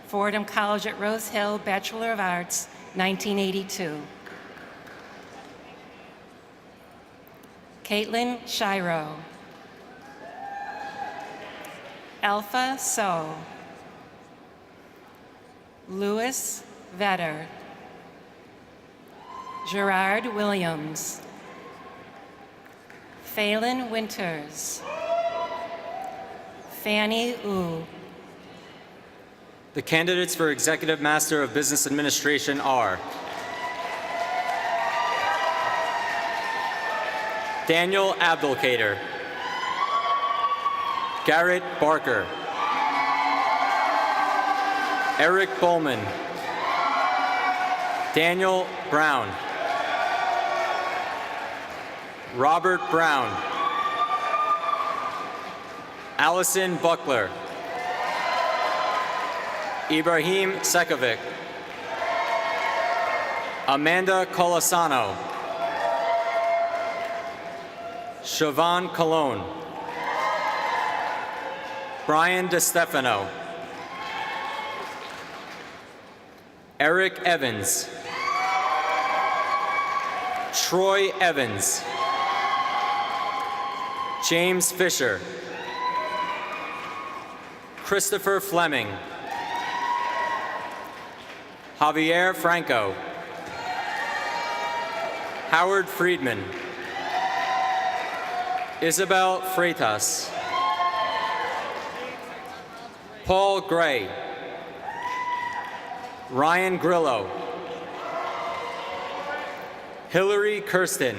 Fordham College at Rose Hill, Bachelor of Arts, 1982. Caitlin Shiro. Alpha So. Louis Vetter. Gerard Williams. Phelan Winters. Fanny Wu. The candidates for Executive Master of Business Administration are Daniel Abdelkader, Garrett Barker, Eric Bowman, Daniel Brown, Robert Brown, Allison Buckler, Ibrahim Sekovic, Amanda Colasano, Siobhan Colon, Brian DeStefano, Eric Evans, Troy Evans, James Fisher, Christopher Fleming, Javier Franco, Howard Friedman, Isabel Freitas, Paul Gray, Ryan Grillo, Hillary Kirsten,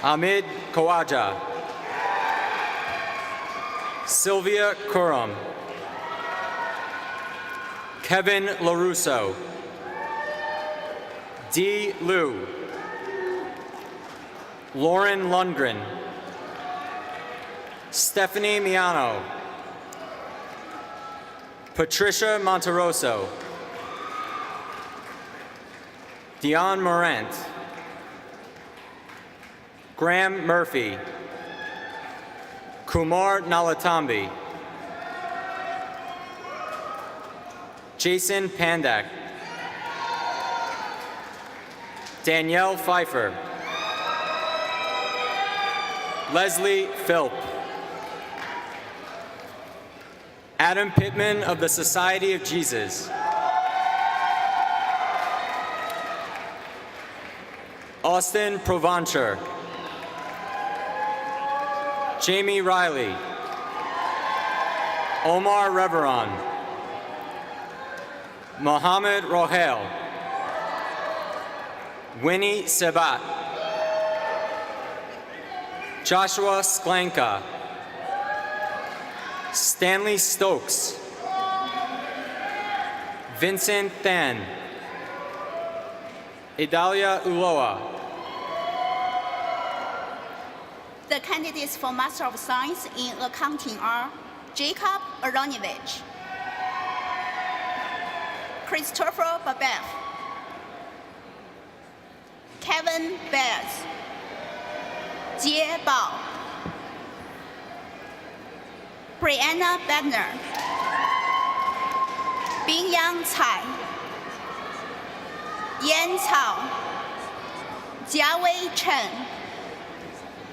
Hamid Khawaja, Sylvia Kurum, Kevin LaRusso, Dee Liu, Lauren Lundgren, Stephanie Miano, Patricia Monterosso, Dion Morant, Graham Murphy, Kumar Nalatambi, Jason Pandak, Danielle Pfeiffer, Leslie Philp, Adam Pittman of the Society of Jesus, Austin Provancher, Jamie Riley, Omar Reveron, Mohammed Rohel, Winnie Sabat. Joshua Sklanka. Stanley Stokes. Vincent Than. Idalia Uloa. The candidates for Master of Science in Accounting are Jacob Aronovich, Christopher Babev, Kevin Baez, Jie Bao, Brianna Bedner, Bingyang Cai, Yan Cao, Jiawei Chen,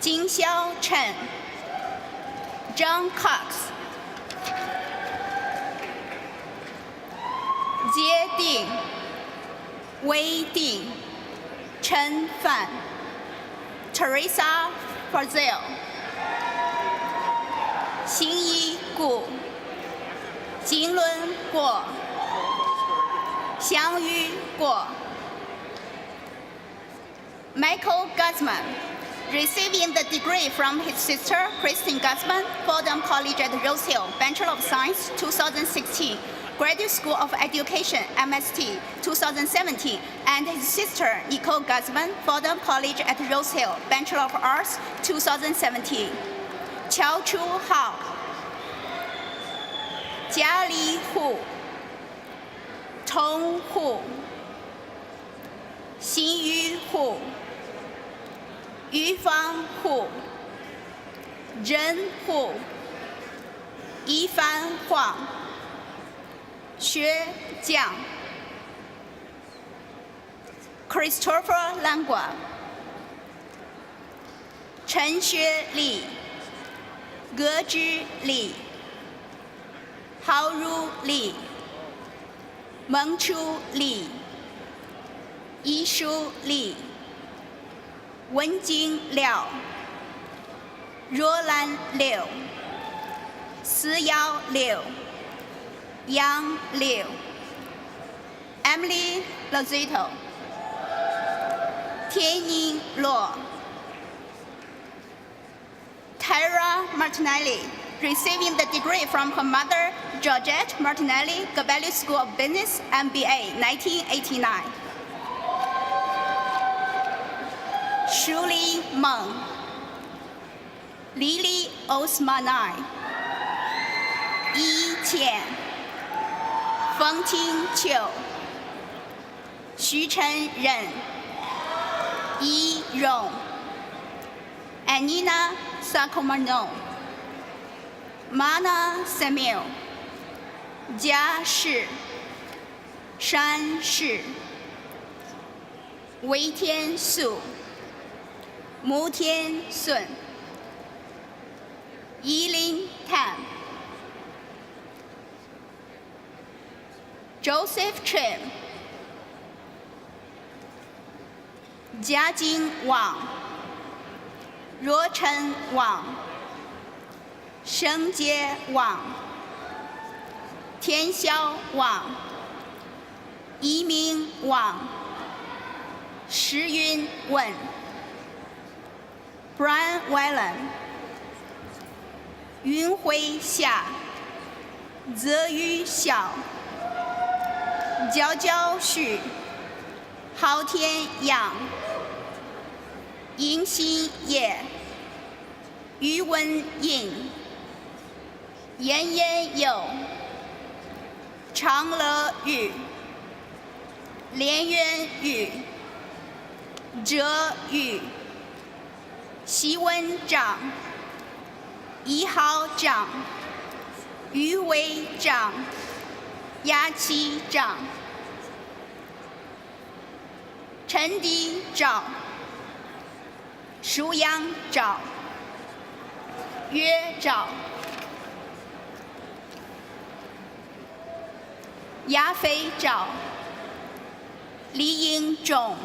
Jingxiao Chen, John Cox, Jie Ding, Wei Ding, Chen Fan, Teresa Fazil, Xingyi Gu, Jinlun Guo, Xiangyu Guo, Michael Guzman, receiving the degree from his sister, Christine Guzman, Fordham College at Rose Hill, Bachelor of Science, 2016, Graduate School of Education, MST, 2017, and his sister, Nicole Guzman, Fordham College at Rose Hill, Bachelor of Arts, 2017. Qiao Chu Hao, Jia Li Hu, Tong Hu, Xin Yu Hu, Yu Fang Hu, Zhen Hu, Yifan Huang, Xue Jiang, Christopher Langua, Chen Xue Li, Ge Zhi Li, Haoru Li, Mengchu Li, Yishu Li, Wenjing Liao, Roland Liu, Siyao Liu, Yang Liu, Emily Lozito, Tianyin Luo, Tyra Martinelli, receiving the degree from her mother, Georgette Martinelli, Gabelli School of Business, MBA, 1989. Shuli Meng, Lily Osmanai, Yi Qian, Feng Ting Qiu, Xu Chen Ren, Yi Rong, Anina Sacomano, Mana Samuel, Jia Shi, Shan Shi, Wei Tian Su, Mu Tian Sun, Yilin Tan, Joseph Trim, Jiajing Wang, Ruochen Wang, Shengjie Wang, Tianxiao Wang, Yiming Wang, Shiyun Wen, Brian Whelan, Yunhui Xia, Zeyu Xiao, Jiaojiao Xu, Hao Tian Yang, Yingxin Ye, Yu Wen Yin, Yan Yan You, Changle Yu, Lian Yuan Yu, Zhe Yu, Xi Wen Zhang, Yi Hao Zhang, Yu Wei Zhang, Ya Qi Zhang, Chen Di Zhao, Shu Yang Zhao, Yue Zhao, Ya Fei Zhao, Li Ying Zhong,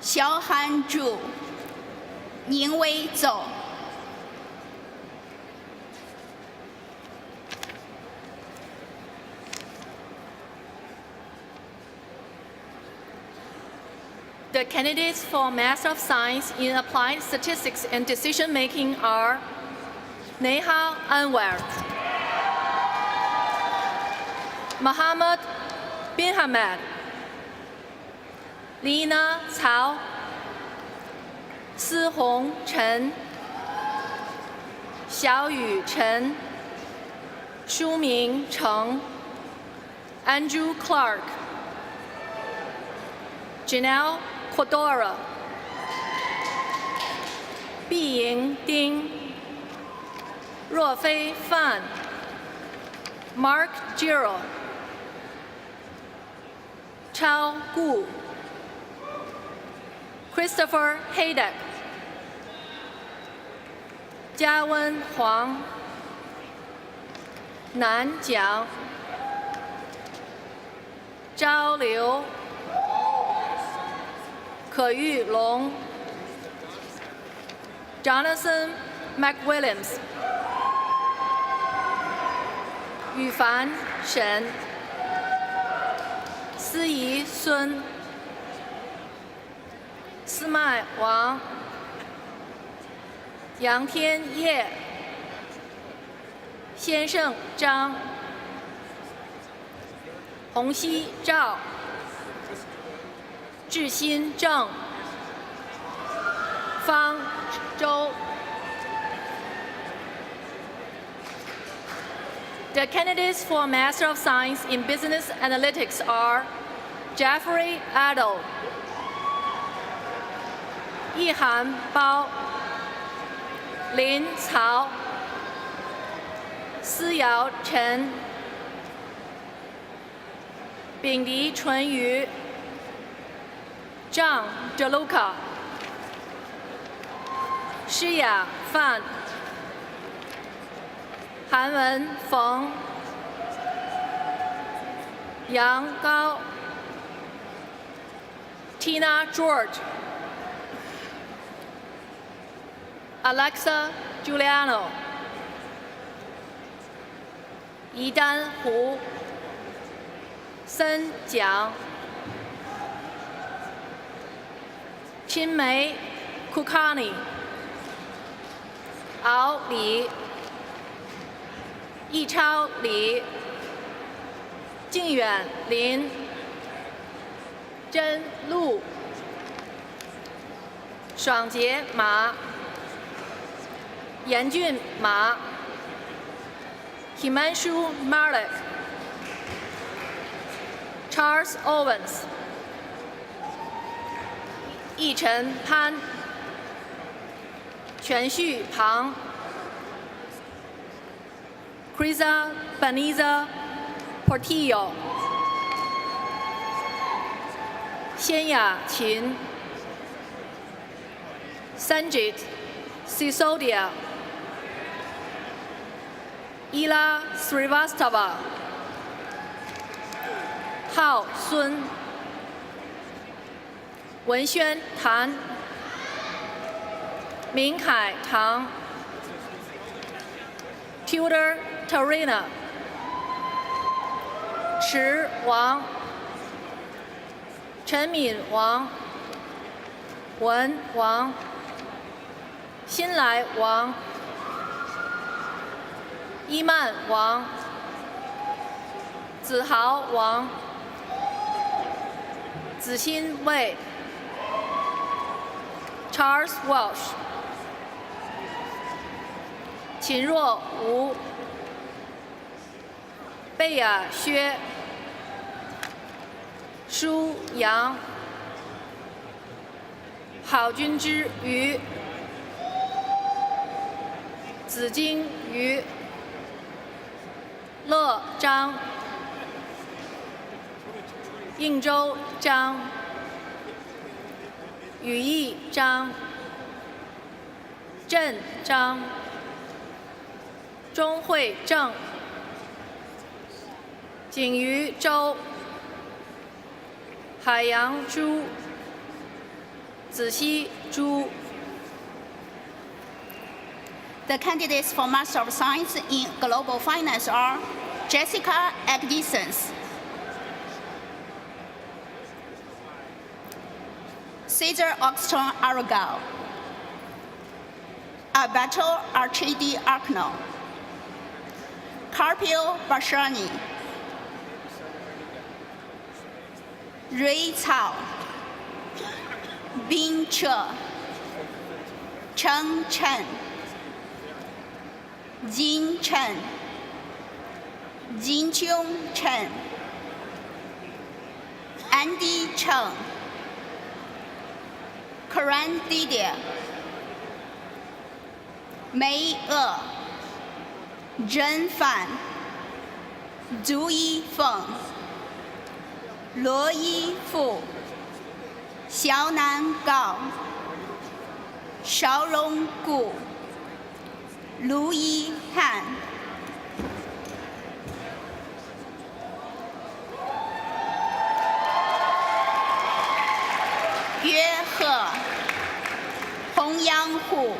Xiao Han Zhu, Ning Wei Zhou. The candidates for Master of Science in Applied Statistics and Decision Making are Neha Anwar, Mohammed bin Hamad, Lina Cao, Sihong Chen, Xiaoyu Chen, Shuming Cheng, Andrew Clark, Janelle Cordora, Biying Ding, Ruofei Fan, Mark Giro, Chao Gu, Christopher Haydock, Jiawen Huang, Nan Jiang, Zhao Liu, 可玉龙 Jonathan McWilliams 羽凡沈 司仪孙 司麦王 杨天业 先胜张 洪熙赵 智新郑 方舟 The candidates for Master of Science in Business Analytics are Jeffrey Adel, Yihan Bao, Lin Cao, Siyao Chen, 丙黎淳于 John DeLuca, 施雅范 韩文冯 杨高 Tina George, Alexa Giuliano, 宜丹胡 森蒋 青梅 Kukani, 敖李 易超李 靖远林 真陆 爽杰马 严俊马 Himanshu Malik, Charles Owens, 易晨潘 全旭庞 Krisa Beniza Portillo, 仙雅琴 Sanjit Sisodia, Ila Srivastava, 浩孙 文轩谭 明凯唐 Tudor Tarina, 池王 陈敏王 文王 新来王 伊曼王 子豪王 子欣卫 Charles Walsh, 秦若吴 贝雅薛 舒阳 郝君之瑜 紫金鱼 乐张 应州张 羽翼张 郑张 钟慧正 景瑜周 海洋朱 子熙朱 The candidates for Master of Science in Global Finance are Jessica Agdisons, Caesar Oxton Aragal, Alberto Archidi Arcno, Carpio Bashani, Ray Cao, Bing Che, Cheng Chen, Jin Chen, Jin Chung Chen, Andy Cheng, Karan Didier, Mei E, Zhen Fan, Zhu Yifeng, Luo Yifu, Xiaonan Gao, Shaorong Gu, Lu Yihan, Yue He, Hongyang Hu,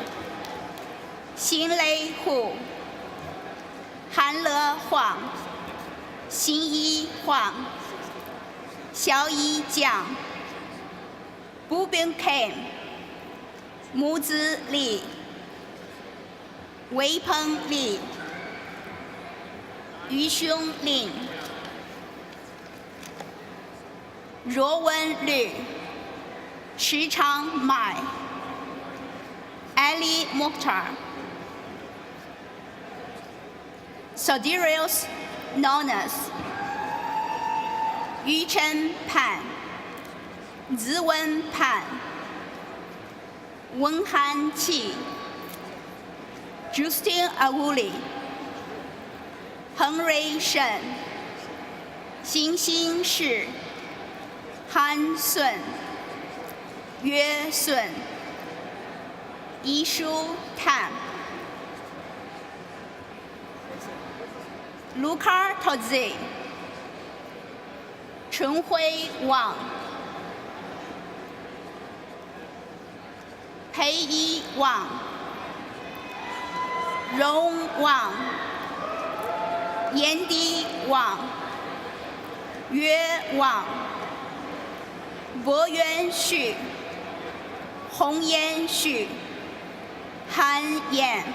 Xinlei Hu, Hanle Huang, Xinyi Huang, Xiaoyi Jiang, Bubin Ken, Muzi Li, Weipeng Li, Yuxiong Lin, Ruowen Lü, Shichang Mai, Ali Mokhtar, Sodirios Nonas, Yuchen Pan, Ziwen Pan, Wenhan Qi, Justin Awuli, Henry Shen, Xinxin Shi, Han Sun, Yue Sun, Yishu Tan, Luca Tozi, Chenhui Wang, Pei Yi Wang, Rong Wang, Yandi Wang, Yue Wang, Bo Yuan Xu, Hong Yan Xu, Han Yan,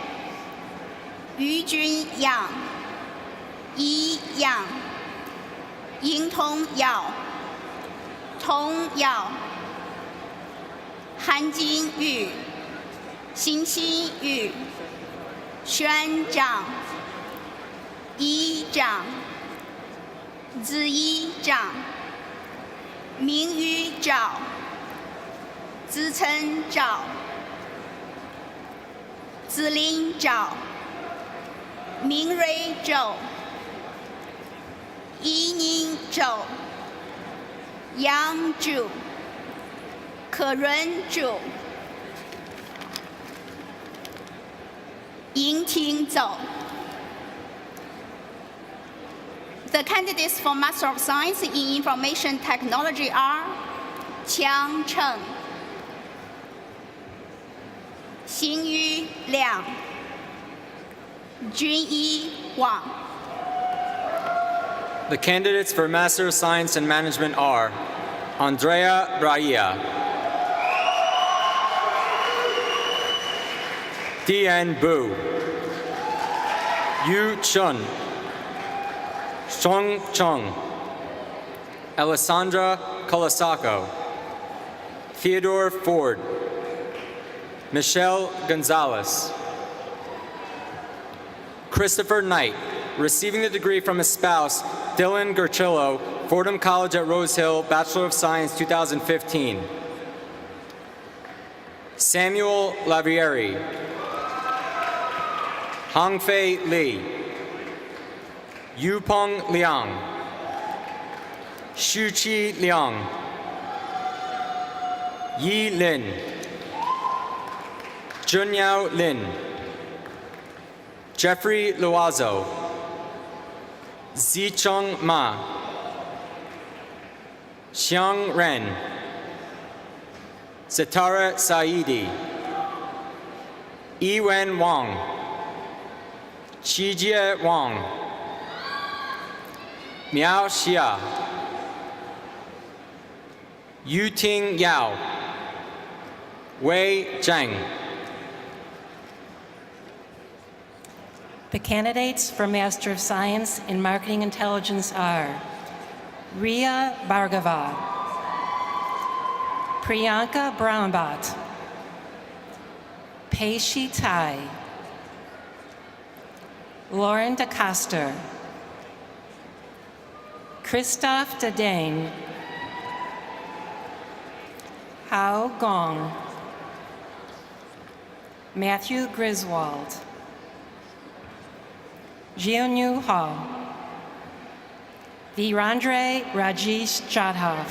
Yu Jun Yang, Yi Yang, Ying Tong Yao, Tong Yao, Han Jin Yu, Xin Xin Yu, Xuan Zhang, Yi Zhang, Ziyi Zhang, Mingyu Zhao, Zichen Zhao, Zilin Zhao, Mingrui Zhou, Yining Zhou, Yang Zhu, Kerun Zhu, Yingting Zhou. The candidates for Master of Science in Information Technology are Qiang Cheng, Xinyu Liang, Junyi Wang. The candidates for Master of Science in Management are Andrea Braia, Dian Bu, Yu Chun, Song Chung, Alessandra Colasaco, Theodore Ford, Michelle Gonzalez, Christopher Knight, receiving the degree from his spouse, Dylan Gerchillo, Fordham College at Rose Hill, Bachelor of Science 2015. Samuel Lavieri, Hangfei Li, Yupeng Liang, Shuqi Liang, Yi Lin, Junyao Lin, Jeffrey Loazo, Zicheng Ma, Xiang Ren, Sitara Saidi, Yiwen Wang, Qijie Wang, Miao Xia, Yuting Yao, Wei Zhang. The candidates for Master of Science in Marketing Intelligence are Riya Bhargava, Priyanka Brahmbhatt, Peishi Tai, Lauren DeCoster, Christophe Dadain, Hao Gong, Matthew Griswold, Jianyu Ha, Virandre Rajesh Jadhav,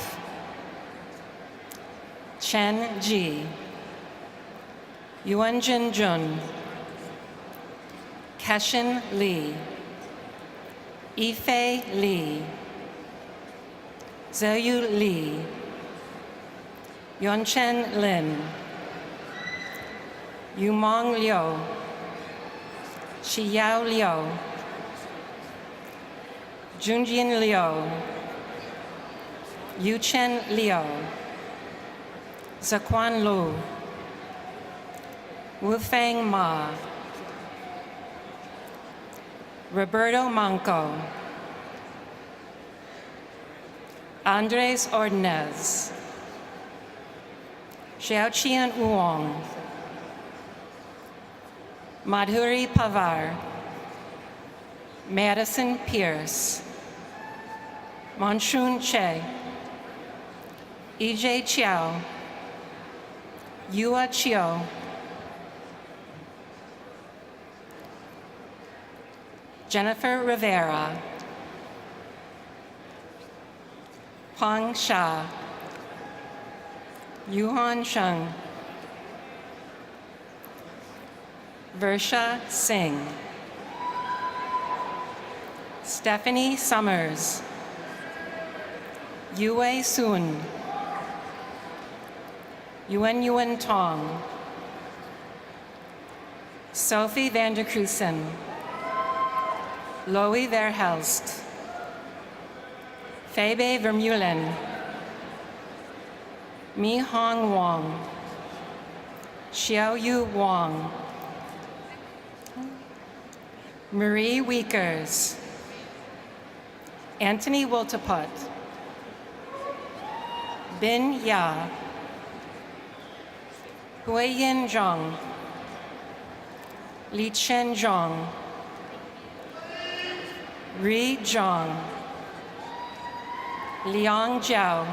Chen Ji, Yuanjin Jun, Keshin Lee, Ife Lee, Zheyu Li, Yonchen Lin, Yumong Liu, Xiyao Liu, Junjin Liu, Yuchen Liu, Zaquan Lu, Wufeng Ma, Roberto Manco, Andres Ordonez, Xiaoqian Wong, Madhuri Pavar, Madison Pierce, Monshun Che, EJ Chiao, Yua Chio, Jennifer Rivera, Huang Sha, Yuhan Sheng, Versha Singh, Stephanie Summers, Yue Sun, Yuen Tong, Sophie Vanderkruisen, Loie Verhelst, Febe Vermeulen, Mi Hong Wong, Xiaoyu Wang, Marie Weekers, Anthony Wilteput, Bin Ya, Huiyin Zhang, Li Chen Zhang, Ri Zhang, Liang Jiao,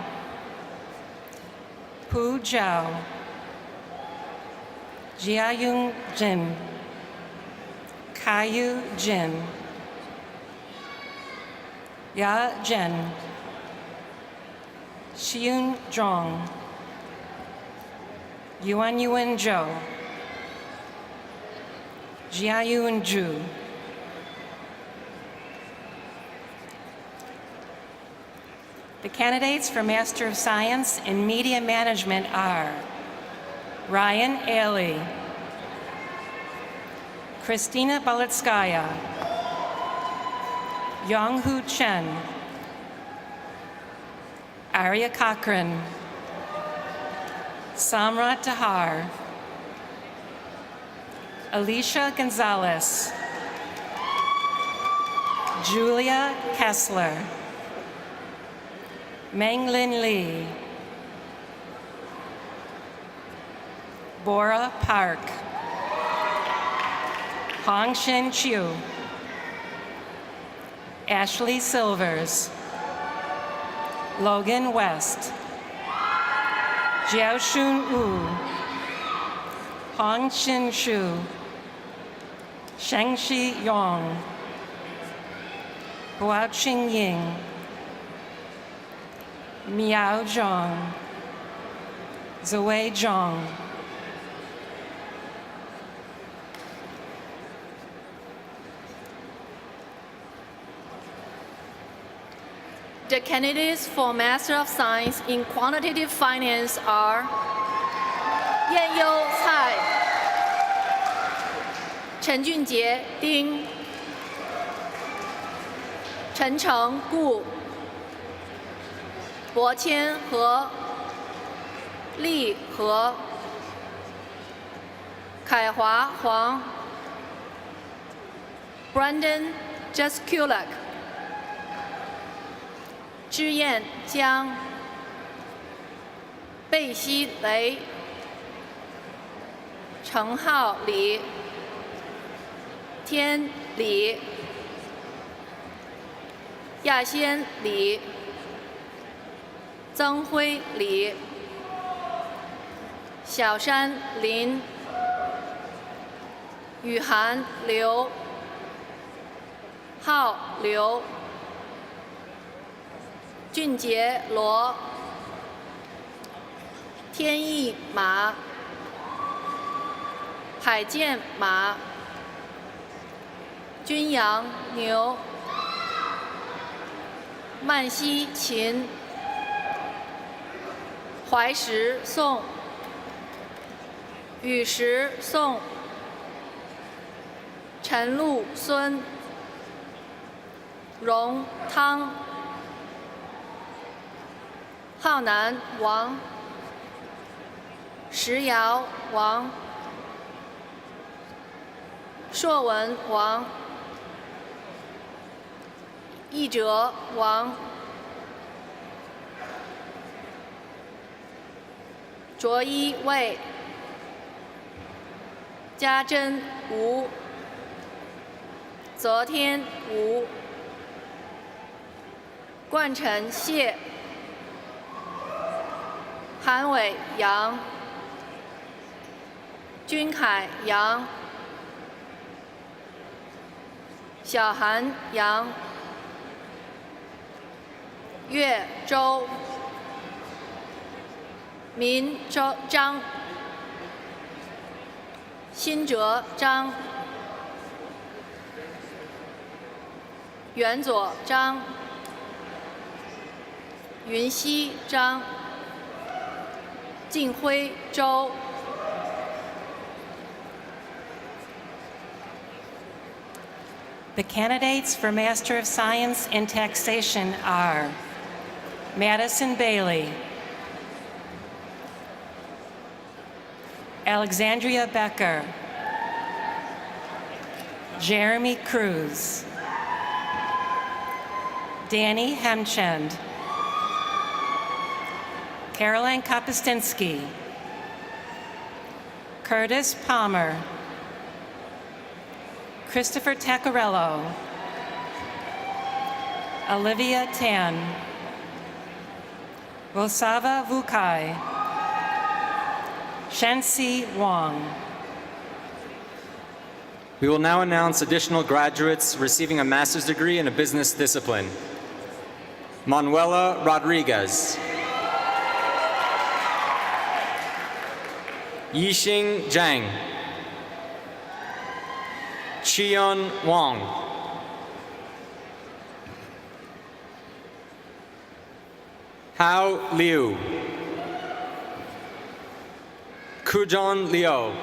Pu Zhao, Jiayun Jin, Kaiyu Jin, Ya Zhen, Xiun Zhong, Yuan Zhou, Jiayun Zhu. The candidates for Master of Science in Media Management are Ryan Ailey, Kristina Balitskaya, Yonghu Chen, Arya Cochran, Samrat Tahar, Alicia Gonzalez, Julia Kessler, Menglin Lee, Bora Park, Hongshin Chiu, Ashley Silvers, Logan West, Jiaoshun Wu, Hongxin Shu, Shengxi Yong, Huaqing Ying, Miao Zhang, Zoe Zhang, The candidates for Master of Science in Quantitative Finance are Yanyu Cai, Chen Junjie Ding, Chencheng Gu, Bo Qian He, Li He, 凯华黄 Brandon Jaskulak 之燕江贝西雷程浩李天李亚仙李曾辉李小山林雨涵刘浩刘俊杰罗天意马海健马君阳牛曼西秦怀石宋雨石宋陈露孙荣汤浩南王石瑶王硕文王易哲王卓一卫家珍吴则天吴冠臣谢韩伟杨君凯杨小韩杨岳周民周张辛哲张袁左张云溪张晋辉周The candidates for Master of Science in Taxation are Madison Bailey, Alexandria Becker, Jeremy Cruz, Danny Hemchend, Caroline Kopustinski, Curtis Palmer, Christopher Taccarello, Olivia Tan, Rosava Vukai, Shensi Wang. We will now announce additional graduates receiving a master's degree in a business discipline. Manuela Rodriguez. Yixing Zhang. Chion Wang. Hao Liu. Kujon Liu.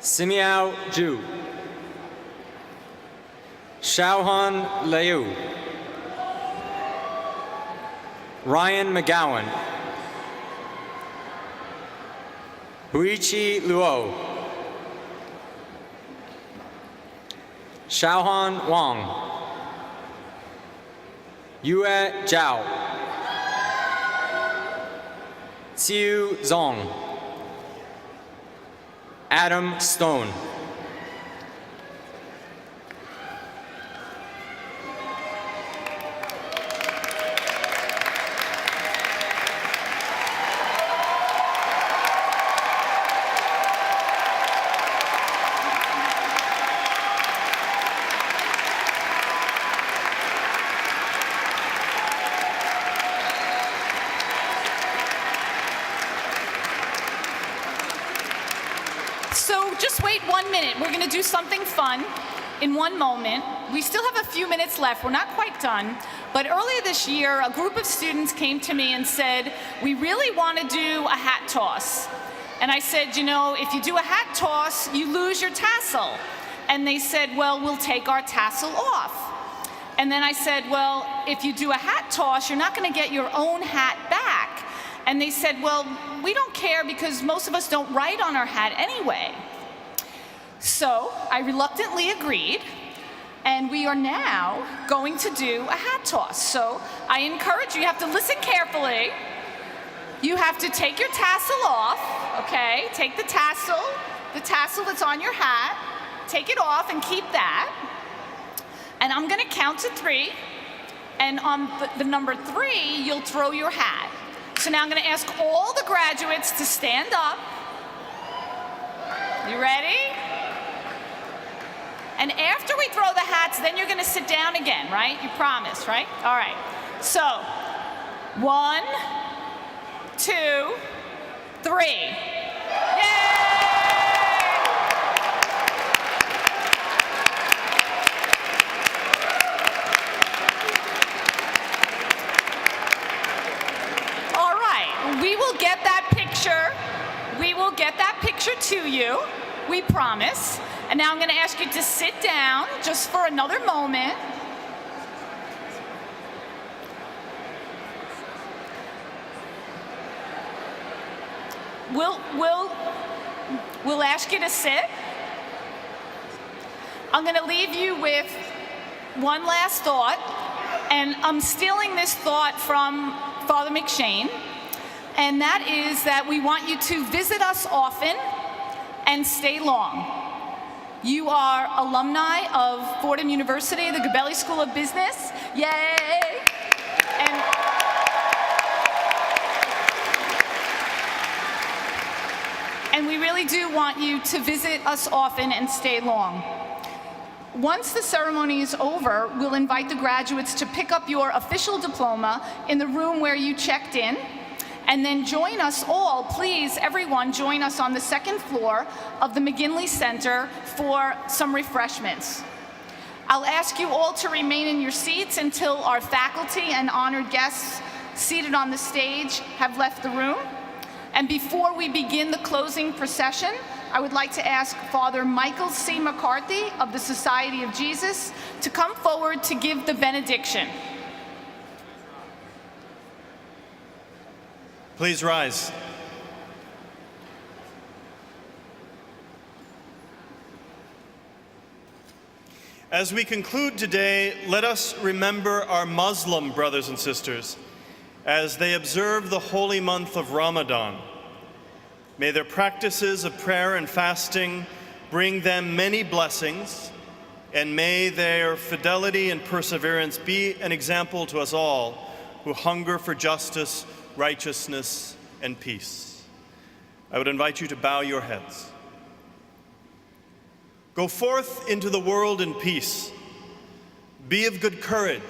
Simiao Zhu. Xiaohan Liu. Ryan McGowan. Huichi Luo. Xiaohan Wang. Yue Zhao. Xiu Zong. Adam Stone. So just wait 1 minute. We're going to do something fun in one moment. We still have a few minutes left. We're not quite done. But earlier this year, a group of students came to me and said, we really want to do a hat toss. And I said, you know, if you do a hat toss, you lose your tassel. And they said, well, we'll take our tassel off. And then I said, well, if you do a hat toss, you're not going to get your own hat back. And they said, well, we don't care because most of us don't write on our hat anyway. So I reluctantly agreed, and we are now going to do a hat toss. So I encourage you, you have to listen carefully. You have to take your tassel off, okay? Take the tassel that's on your hat, take it off and keep that. And I'm gonna count to 3, and on the number 3, you'll throw your hat. So now I'm gonna ask all the graduates to stand up. You ready? And after we throw the hats, then you're gonna sit down again, right? You promise, right? All right. So, 1, 2, 3. Yay! All right, we will get that picture. We will get that picture to you, we promise. And now I'm going to ask you to sit down just for another moment. We'll ask you to sit. I'm going to leave you with one last thought, and I'm stealing this thought from Father McShane, and that is that we want you to visit us often and stay long. You are alumni of Fordham University, the Gabelli School of Business. Yay! And we really do want you to visit us often and stay long. Once the ceremony is over, we'll invite the graduates to pick up your official diploma in the room where you checked in. And then join us all, please, everyone, join us on the 2nd floor of the McGinley Center for some refreshments. I'll ask you all to remain in your seats until our faculty and honored guests seated on the stage have left the room. And before we begin the closing procession, I would like to ask Father Michael C. McCarthy of the Society of Jesus to come forward to give the benediction. Please rise. As we conclude today, let us remember our Muslim brothers and sisters as they observe the holy month of Ramadan. May their practices of prayer and fasting bring them many blessings, and may their fidelity and perseverance be an example to us all who hunger for justice, righteousness, and peace. I would invite you to bow your heads. Go forth into the world in peace. Be of good courage.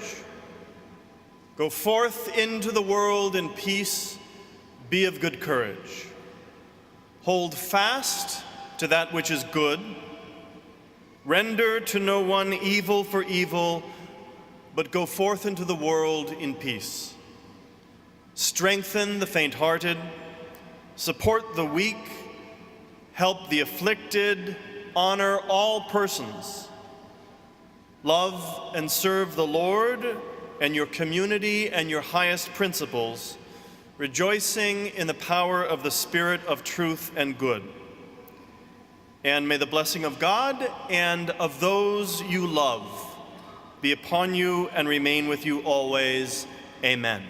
Go forth into the world in peace. Be of good courage. Hold fast to that which is good. Render to no one evil for evil, but go forth into the world in peace. Strengthen the faint-hearted, support the weak, help the afflicted, honor all persons. Love and serve the Lord and your community and your highest principles, rejoicing in the power of the Spirit of truth and good. And may the blessing of God and of those you love be upon you and remain with you always. Amen.